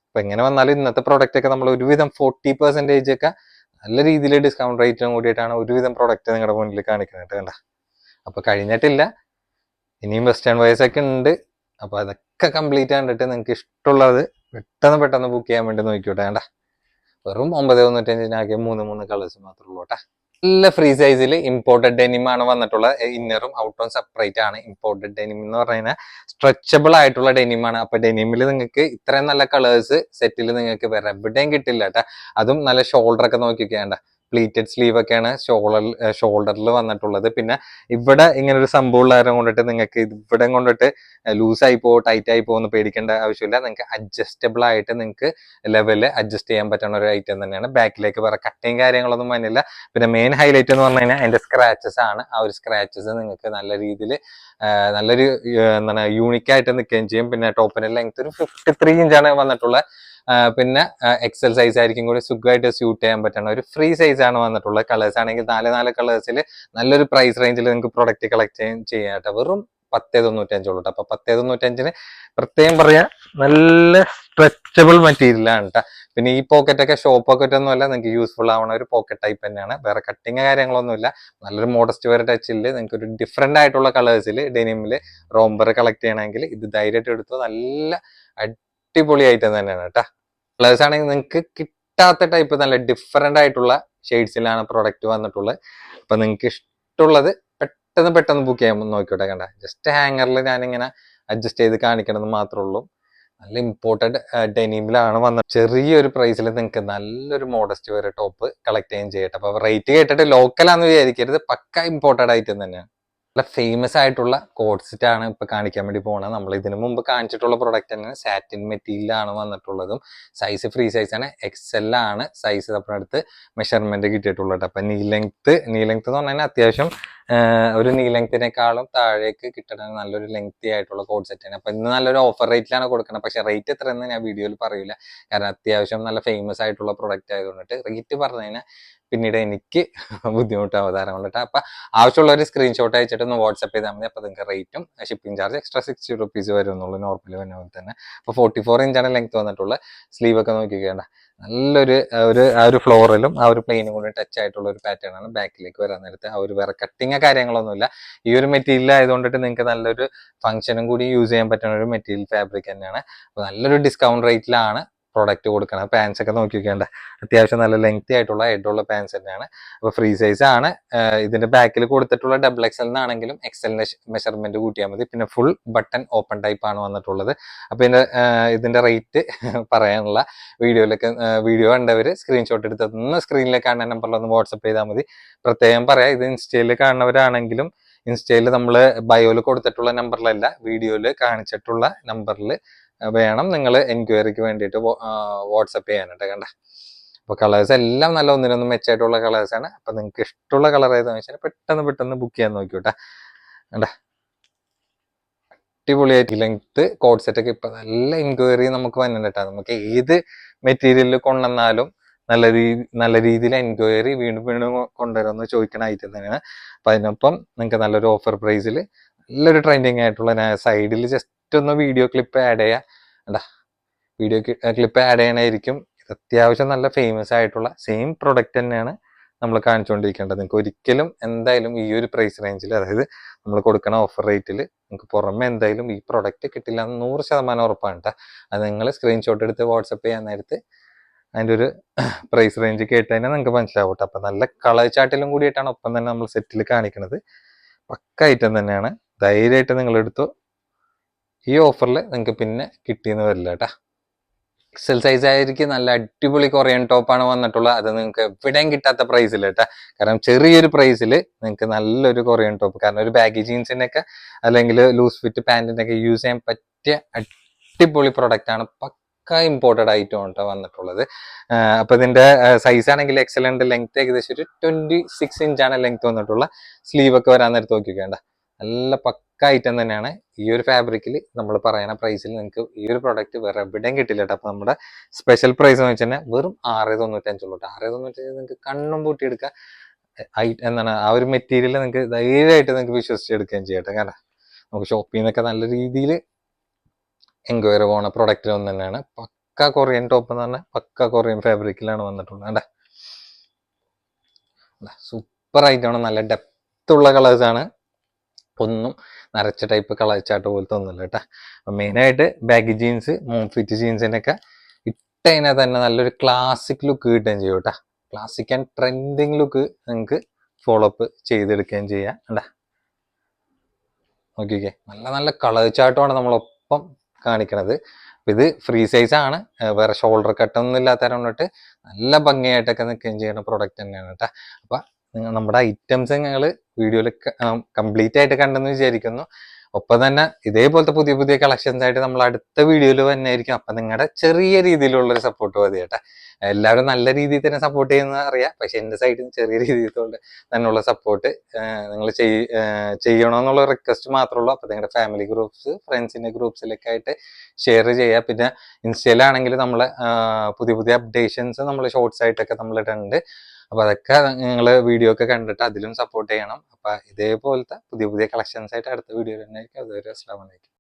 അപ്പൊ എങ്ങനെ വന്നാലും ഇന്നത്തെ പ്രൊഡക്റ്റ് ഒക്കെ നമ്മൾ ഒരുവിധം 40% ഒക്കെ നല്ല രീതിയിൽ ഡിസ്കൗണ്ട് റേറ്റിനും കൂടിയിട്ടാണ് ഒരുവിധം പ്രൊഡക്റ്റ് നിങ്ങളുടെ മുന്നിൽ കാണിക്കുന്നത് കേട്ടോ. അപ്പൊ കഴിഞ്ഞിട്ടില്ല, ഇനിയും വെസ്റ്റേൺ വയേഴ്സ് ഒക്കെ ഉണ്ട്. അപ്പൊ അതൊക്കെ കംപ്ലീറ്റ് കണ്ടിട്ട് നിങ്ങൾക്ക് ഇഷ്ടമുള്ളത് പെട്ടെന്ന് ബുക്ക് ചെയ്യാൻ വേണ്ടി നോക്കിക്കോട്ടെ. വേണ്ട, വെറും 995 ആകെ 3 കളേഴ്സ് മാത്രമേ ഉള്ളൂ കേട്ടോ. നല്ല ഫ്രീ സൈസിൽ ഇമ്പോർട്ടഡ് ഡെനിം ആണ് വന്നിട്ടുള്ളത്. ഇന്നറും ഔട്ടറും സെപ്പറേറ്റ് ആണ്. ഇമ്പോർട്ടഡ് ഡെനിം എന്ന് പറഞ്ഞാൽ സ്ട്രെച്ചബിൾ ആയിട്ടുള്ള ഡെനിം ആണ്. അപ്പൊ ഡെനിമിൽ നിങ്ങൾക്ക് ഇത്രയും നല്ല കളേഴ്സ് സെറ്റിൽ നിങ്ങൾക്ക് വേറെ എവിടെയും കിട്ടില്ല കേട്ടോ. അതും നല്ല ഷോൾഡർ ഒക്കെ നോക്കിക്കേണ്ട, പ്ലീറ്റഡ് സ്ലീവ് ഒക്കെയാണ് ഷോൾഡറിൽ വന്നിട്ടുള്ളത്. പിന്നെ ഇവിടെ ഇങ്ങനെ ഒരു സംഭവം ഉള്ളവരെ കൊണ്ടിട്ട് നിങ്ങൾക്ക് ഇവിടെ കൊണ്ടിട്ട് ലൂസായി ടൈറ്റ് ആയി പോകുന്ന പേടിക്കേണ്ട ആവശ്യമില്ല. നിങ്ങൾക്ക് അഡ്ജസ്റ്റബിൾ ആയിട്ട് നിങ്ങൾക്ക് ലെവല് അഡ്ജസ്റ്റ് ചെയ്യാൻ പറ്റുന്ന ഒരു ഐറ്റം തന്നെയാണ്. ബാക്കിലേക്ക് വേറെ കട്ടിങ് കാര്യങ്ങളൊന്നും വന്നില്ല. പിന്നെ മെയിൻ ഹൈലൈറ്റ് എന്ന് പറഞ്ഞു കഴിഞ്ഞാൽ അതിന്റെ സ്ക്രാച്ചസ് ആണ്. ആ ഒരു സ്ക്രാച്ചസ് നിങ്ങൾക്ക് നല്ല രീതിയിൽ നല്ലൊരു എന്താണ് യൂണിക്കായിട്ട് നിൽക്കുകയും ചെയ്യും. പിന്നെ ടോപ്പിന്റെ ലെങ്ത് ഒരു 53 ഇഞ്ചാണ് വന്നിട്ടുള്ളത്. പിന്നെ XL സൈസ് ആയിരിക്കും കൂടി സുഖമായിട്ട് സ്യൂട്ട് ചെയ്യാൻ പറ്റുന്ന ഒരു ഫ്രീ സൈസ് ആണ് വന്നിട്ടുള്ളത്. കളേഴ്സ് ആണെങ്കിൽ 4 കളേഴ്സിൽ നല്ലൊരു പ്രൈസ് റേഞ്ചിൽ നിങ്ങൾക്ക് പ്രൊഡക്റ്റ് കളക്ട് ചെയ്യാം കേട്ടോ. വെറും 1095 ഉള്ളൂ കേട്ടോ. അപ്പൊ 1095 പ്രത്യേകം പറയാ, നല്ല സ്ട്രെച്ചബിൾ മെറ്റീരിയൽ ആണ് കേട്ടോ. പിന്നെ ഈ പോക്കറ്റ് ഒക്കെ ഷോ പോക്കറ്റ് ഒന്നും അല്ല, നിങ്ങൾക്ക് യൂസ്ഫുൾ ആവുന്ന ഒരു പോക്കറ്റ് ടൈപ്പ് തന്നെയാണ്. വേറെ കട്ടിങ് കാര്യങ്ങളൊന്നുമില്ല. നല്ലൊരു മോഡസ്റ്റ് വെയർ ടച്ചിൽ നിങ്ങൾക്ക് ഒരു ഡിഫറെന്റ് ആയിട്ടുള്ള കളേഴ്സിൽ ഡെനിമിൽ റോംബർ കളക്ട് ചെയ്യണമെങ്കിൽ ഇത് ധൈര്യമായിട്ട് എടുത്തു. നല്ല അടിപൊളി ഐറ്റം തന്നെയാണ് കേട്ടോ. കളേഴ്സ് ആണെങ്കിൽ നിങ്ങൾക്ക് കിട്ടാത്ത ടൈപ്പ് നല്ല ഡിഫറെന്റ് ആയിട്ടുള്ള ഷെയ്ഡ്സിലാണ് പ്രൊഡക്റ്റ് വന്നിട്ടുള്ളത്. അപ്പൊ നിങ്ങൾക്ക് ഇഷ്ടമുള്ളത് പെട്ടെന്ന് ബുക്ക് ചെയ്യാൻ നോക്കിയോട്ടെ. കണ്ട, ജസ്റ്റ് ഹാങ്ങറിൽ ഞാനിങ്ങനെ അഡ്ജസ്റ്റ് ചെയ്ത് കാണിക്കണമെന്ന് മാത്രമേ ഉള്ളൂ. നല്ല ഇമ്പോർട്ടഡ് ഡെനിമിലാണ് വന്നത്. ചെറിയൊരു പ്രൈസിൽ നിങ്ങൾക്ക് നല്ലൊരു മോഡസ്റ്റ് വരെ ടോപ്പ് കളക്ട് ചെയ്യാൻ ചെയ്യട്ടെ. അപ്പൊ റേറ്റ് കേട്ടിട്ട് ലോക്കലാന്ന് വിചാരിക്കരുത്, പക്ക ഇമ്പോർട്ടഡ് ഐറ്റം തന്നെയാണ്. നല്ല ഫേമസ് ആയിട്ടുള്ള കോഡ് സെറ്റ് ആണ് ഇപ്പൊ കാണിക്കാൻ വേണ്ടി പോകുന്നത്. നമ്മൾ ഇതിനു മുമ്പ് കാണിച്ചിട്ടുള്ള പ്രൊഡക്റ്റ് തന്നെ സാറ്റിൻ മെറ്റീരിയലാണ് വന്നിട്ടുള്ളതും. സൈസ് ഫ്രീ സൈസ് ആണ്. XL ആണ് സൈസ്. നമ്മുടെ അടുത്ത് മെഷർമെന്റ് കിട്ടിയിട്ടുള്ളത്. അപ്പൊ നീ ലെങ്ത് എന്ന് പറഞ്ഞാൽ അത്യാവശ്യം ഒരു നീ ലെങ്ത്തിനേക്കാളും താഴേക്ക് കിട്ടുന്ന നല്ലൊരു ലെങ്തി ആയിട്ടുള്ള കോഡ് സെറ്റ് ആണ്. അപ്പൊ ഇന്ന് നല്ലൊരു ഓഫർ റേറ്റിലാണ് കൊടുക്കുന്നത്. പക്ഷെ റേറ്റ് എത്രയെന്ന് ഞാൻ വീഡിയോയിൽ പറയില്ല, കാരണം അത്യാവശ്യം നല്ല ഫേമസ് ആയിട്ടുള്ള പ്രൊഡക്റ്റ് ആയതുകൊണ്ടിട്ട് റേറ്റ് പറഞ്ഞു കഴിഞ്ഞാൽ പിന്നീട് എനിക്ക് ബുദ്ധിമുട്ടാവും ധാരാളം കൊണ്ടിട്ട്. അപ്പൊ ആവശ്യമുള്ള ഒരു സ്ക്രീൻഷോട്ട് അയച്ചിട്ട് ഒന്ന് വാട്സ്ആപ്പ് ചെയ്താൽ മതി. അപ്പൊ നിങ്ങൾക്ക് റേറ്റും ഷിപ്പിംഗ് ചാർജ് എക്സ്ട്രാ 60 റുപ്പീസ് വരും എന്നുള്ളൂ നോർമലി വന്ന പോലെ തന്നെ. അപ്പൊ 44 ഇഞ്ചാണ് ലെങ്ത് വന്നിട്ടുള്ള. സ്ലീവ് ഒക്കെ നോക്കിക്കേണ്ട നല്ലൊരു ആ ഒരു ഫ്ലോറിലും ആ ഒരു പ്ലെയിനും കൂടി ടച്ച് ആയിട്ടുള്ള ഒരു പാറ്റേൺ ആണ് ബാക്കിലേക്ക് വരാൻ നേരത്തെ. ആ ഒരു വേറെ കട്ടിങ് കാര്യങ്ങളൊന്നുമില്ല. ഈ ഒരു മെറ്റീരിയൽ ആയതുകൊണ്ടിട്ട് നിങ്ങൾക്ക് നല്ലൊരു ഫംഗ്ഷനും കൂടി യൂസ് ചെയ്യാൻ പറ്റുന്ന ഒരു മെറ്റീരിയൽ ഫാബ്രിക് തന്നെയാണ്. അപ്പൊ നല്ലൊരു ഡിസ്കൗണ്ട് റേറ്റിലാണ് പ്രൊഡക്റ്റ് കൊടുക്കണം. പാൻസ് ഒക്കെ നോക്കി വെക്കേണ്ട അത്യാവശ്യം നല്ല ലെങ്തി ആയിട്ടുള്ള ഹെഡുള്ള പാൻസ് തന്നെയാണ്. അപ്പൊ ഫ്രീ സൈസ് ആണ്. ഇതിന്റെ ബാക്കിൽ കൊടുത്തിട്ടുള്ള ഡബിൾ എക്സൽ എന്നാണെങ്കിലും എക്സലിന്റെ മെഷർമെന്റ് കൂട്ടിയാൽ മതി. പിന്നെ ഫുൾ ബട്ടൺ ഓപ്പൺ ടൈപ്പ് ആണ് വന്നിട്ടുള്ളത്. അപ്പൊ ഇതിന്റെ റേറ്റ് പറയാനുള്ള വീഡിയോ കണ്ടവര് സ്ക്രീൻഷോട്ട് എടുത്ത് ഒന്ന് സ്ക്രീനിലേക്ക് കാണുന്ന നമ്പറിൽ ഒന്ന് വാട്സ്ആപ്പ് ചെയ്താൽ മതി. പ്രത്യേകം പറയാം, ഇത് ഇൻസ്റ്റയിൽ കാണുന്നവരാണെങ്കിലും ഇൻസ്റ്റയിൽ നമ്മൾ ബയോയിൽ കൊടുത്തിട്ടുള്ള നമ്പറിലല്ല, വീഡിയോയിൽ കാണിച്ചിട്ടുള്ള നമ്പറിൽ വേണം നിങ്ങൾ എൻക്വയറിക്ക് വേണ്ടിയിട്ട് വാട്സപ്പ് ചെയ്യാനായിട്ട്. കണ്ട അപ്പൊ കളേഴ്സ് എല്ലാം നല്ല ഒന്നിനൊന്നും മെച്ചായിട്ടുള്ള കളേഴ്സ് ആണ്. അപ്പൊ നിങ്ങൾക്ക് ഇഷ്ടമുള്ള കളർ ഏതാണെന്ന് വെച്ചാൽ പെട്ടെന്ന് ബുക്ക് ചെയ്യാൻ നോക്കിയോട്ടെ. കണ്ട അടിപൊളിയായിട്ട് ലെങ്ത് കോഡ് സെറ്റ് ഒക്കെ ഇപ്പൊ നല്ല എൻക്വയറി നമുക്ക് വന്നിട്ടാ. നമുക്ക് ഏത് മെറ്റീരിയലിൽ കൊണ്ടുവന്നാലും നല്ല രീതിയിൽ എൻക്വയറി വീണ്ടും കൊണ്ടുവരുമെന്ന് ചോദിക്കുന്ന ഐറ്റം തന്നെയാണ്. അപ്പൊ അതിനൊപ്പം നിങ്ങൾക്ക് നല്ലൊരു ഓഫർ പ്രൈസിൽ നല്ലൊരു ട്രെൻഡിങ് ആയിട്ടുള്ള സൈഡിൽ ജസ്റ്റ് ഒന്ന് വീഡിയോ ക്ലിപ്പ് ആഡ് ചെയ്യാം. എന്താ വീഡിയോ ക്ലിപ്പ് ആഡ് ചെയ്യണമായിരിക്കും. ഇത് അത്യാവശ്യം നല്ല ഫേമസ് ആയിട്ടുള്ള സെയിം പ്രൊഡക്റ്റ് തന്നെയാണ് നമ്മൾ കാണിച്ചുകൊണ്ടിരിക്കേണ്ടത്. നിങ്ങൾക്ക് ഒരിക്കലും എന്തായാലും ഈ ഒരു പ്രൈസ് റേഞ്ചിൽ, അതായത് നമ്മൾ കൊടുക്കുന്ന ഓഫർ റേറ്റിൽ നിങ്ങൾക്ക് പുറമെ എന്തായാലും ഈ പ്രൊഡക്റ്റ് കിട്ടില്ല എന്ന് 100% ഉറപ്പാണ് കേട്ടോ. അത് നിങ്ങൾ സ്ക്രീൻഷോട്ട് എടുത്ത് വാട്സപ്പ് ചെയ്യാൻ നേരത്ത് അതിൻ്റെ ഒരു പ്രൈസ് റേഞ്ച് കേട്ട് തന്നെ നിങ്ങൾക്ക് മനസ്സിലാവും കേട്ടോ. അപ്പം നല്ല കളർ ചാർട്ടിലും കൂടിയിട്ടാണ് ഒപ്പം തന്നെ നമ്മൾ സെറ്റിൽ കാണിക്കുന്നത്. പക്ക ഐറ്റം തന്നെയാണ്. ധൈര്യമായിട്ട് നിങ്ങൾ എടുത്തു. ഈ ഓഫറിൽ നിങ്ങൾക്ക് പിന്നെ കിട്ടിയെന്ന് വരില്ല കേട്ടാ. എക്സൽ സൈസ് ആയിരിക്കും. നല്ല അടിപൊളി കൊറിയൻ ടോപ്പാണ് വന്നിട്ടുള്ളത്. അത് നിങ്ങൾക്ക് എവിടെയും കിട്ടാത്ത പ്രൈസിൽ കേട്ടാ. കാരണം ചെറിയൊരു പ്രൈസിൽ നിങ്ങൾക്ക് നല്ലൊരു കൊറിയൻ ടോപ്പ്, കാരണം ഒരു ബാഗി ജീൻസിനൊക്കെ അല്ലെങ്കിൽ ലൂസ് ഫിറ്റ് പാൻറ്റിനൊക്കെ യൂസ് ചെയ്യാൻ പറ്റിയ അടിപൊളി പ്രൊഡക്റ്റ് ആണ്. പക്ക ഇമ്പോർട്ടഡ് ഐറ്റം ആണ് വന്നിട്ടുള്ളത്. അപ്പൊ ഇതിന്റെ സൈസ് ആണെങ്കിൽ എക്സലന്റ്. ലെങ്ത് ഏകദേശം ഒരു 26 ഇഞ്ചാണ് ലെങ്ത് വന്നിട്ടുള്ള. സ്ലീവ് ഒക്കെ വരാൻ നേരത്ത് നോക്കിക്കേണ്ട നല്ല പക്ക ഐറ്റം തന്നെയാണ്. ഈ ഒരു ഫാബ്രിക്കിൽ നമ്മൾ പറയുന്ന പ്രൈസിൽ നിങ്ങൾക്ക് ഈ ഒരു പ്രൊഡക്റ്റ് വേറെ എവിടെയും കിട്ടില്ല കേട്ടോ. അപ്പൊ നമ്മുടെ സ്പെഷ്യൽ പ്രൈസ് എന്ന് വെച്ചാൽ വെറും 695 ഉള്ളൂ. 695 നിങ്ങൾക്ക് കണ്ണും പൂട്ടിയെടുക്കാം. എന്താണ് ആ ഒരു മെറ്റീരിയൽ നിങ്ങൾക്ക് ധൈര്യമായിട്ട് നിങ്ങൾക്ക് വിശ്വസിച്ചെടുക്കുകയും ചെയ്യട്ടെ. കാരണം നമുക്ക് ഷോപ്പിൽ നിന്നൊക്കെ നല്ല രീതിയിൽ എൻക്വയറി പോകുന്ന പ്രൊഡക്റ്റിൽ ഒന്ന് തന്നെയാണ്. പക്ക കൊറിയൻ ടോപ്പ് എന്ന് പറഞ്ഞാൽ പക്ക കൊറിയൻ ഫാബ്രിക്കിലാണ് വന്നിട്ടുള്ളത്. കണ്ടാ സൂപ്പർ ആയിട്ടാണ്. നല്ല ഡെപ്ത് ഉള്ള കളേഴ്സ് ആണ്. ഒന്നും നരച്ച ടൈപ്പ് കളർ ചാട്ട് പോലത്തെ ഒന്നുമില്ല കേട്ടോ. അപ്പം മെയിനായിട്ട് ബാഗി ജീൻസ്, മോം ഫിറ്റ് ജീൻസിനൊക്കെ ഇട്ട് കഴിഞ്ഞാൽ തന്നെ നല്ലൊരു ക്ലാസിക് ലുക്ക് കിട്ടുകയും ചെയ്യും കേട്ടോ. ക്ലാസിക് ആൻഡ് ട്രെൻഡിങ് ലുക്ക് നിങ്ങൾക്ക് ഫോളോ അപ്പ് ചെയ്തെടുക്കുകയും ചെയ്യാം. കണ്ടാ നോക്കിക്കേ, നല്ല കളർ ചാട്ടുമാണ് നമ്മളൊപ്പം കാണിക്കണത്. ഇത് ഫ്രീ സൈസ് ആണ്. വേറെ ഷോൾഡർ കട്ടൊന്നും ഇല്ലാത്ത കൊണ്ടിട്ട് നല്ല ഭംഗിയായിട്ടൊക്കെ നിൽക്കുകയും ചെയ്യുന്ന പ്രൊഡക്റ്റ് തന്നെയാണ് കേട്ടോ. അപ്പൊ നമ്മുടെ ഐറ്റംസ് നിങ്ങൾ വീഡിയോയിൽ കംപ്ലീറ്റ് ആയിട്ട് കണ്ടെന്ന് വിചാരിക്കുന്നു. ഒപ്പം തന്നെ ഇതേപോലത്തെ പുതിയ കളക്ഷൻസ് ആയിട്ട് നമ്മൾ അടുത്ത വീഡിയോയിൽ തന്നെയായിരിക്കും. അപ്പൊ നിങ്ങളുടെ ചെറിയ രീതിയിലുള്ളൊരു സപ്പോർട്ട് മതി കേട്ടോ. എല്ലാവരും നല്ല രീതിയിൽ തന്നെ സപ്പോർട്ട് ചെയ്യുന്നത് അറിയാം. പക്ഷെ എന്റെ സൈഡിൽ നിന്ന് ചെറിയ രീതിയിൽ തന്നെയുള്ള സപ്പോർട്ട് നിങ്ങൾ ചെയ്യണമെന്നുള്ള റിക്വസ്റ്റ് മാത്രമേ ഉള്ളൂ. അപ്പൊ നിങ്ങളുടെ ഫാമിലി ഗ്രൂപ്പ്സ്, ഫ്രണ്ട്സിന്റെ ഗ്രൂപ്പ്സിലൊക്കെ ആയിട്ട് ഷെയർ ചെയ്യുക. പിന്നെ ഇൻസ്റ്റയിലാണെങ്കിൽ നമ്മൾ പുതിയ അപ്ഡേഷൻസ് നമ്മൾ ഷോർട്സ് ആയിട്ടൊക്കെ നമ്മൾ ഇടുന്നുണ്ട്. അപ്പൊ അതൊക്കെ നിങ്ങൾ വീഡിയോ ഒക്കെ കണ്ടിട്ട് അതിലും സപ്പോർട്ട് ചെയ്യണം. അപ്പൊ ഇതേപോലത്തെ പുതിയ കളക്ഷൻസ് ആയിട്ട് അടുത്ത വീഡിയോ തന്നെ ആയിരിക്കും. അതുവരെ അസ്സലാമു അലൈക്കും.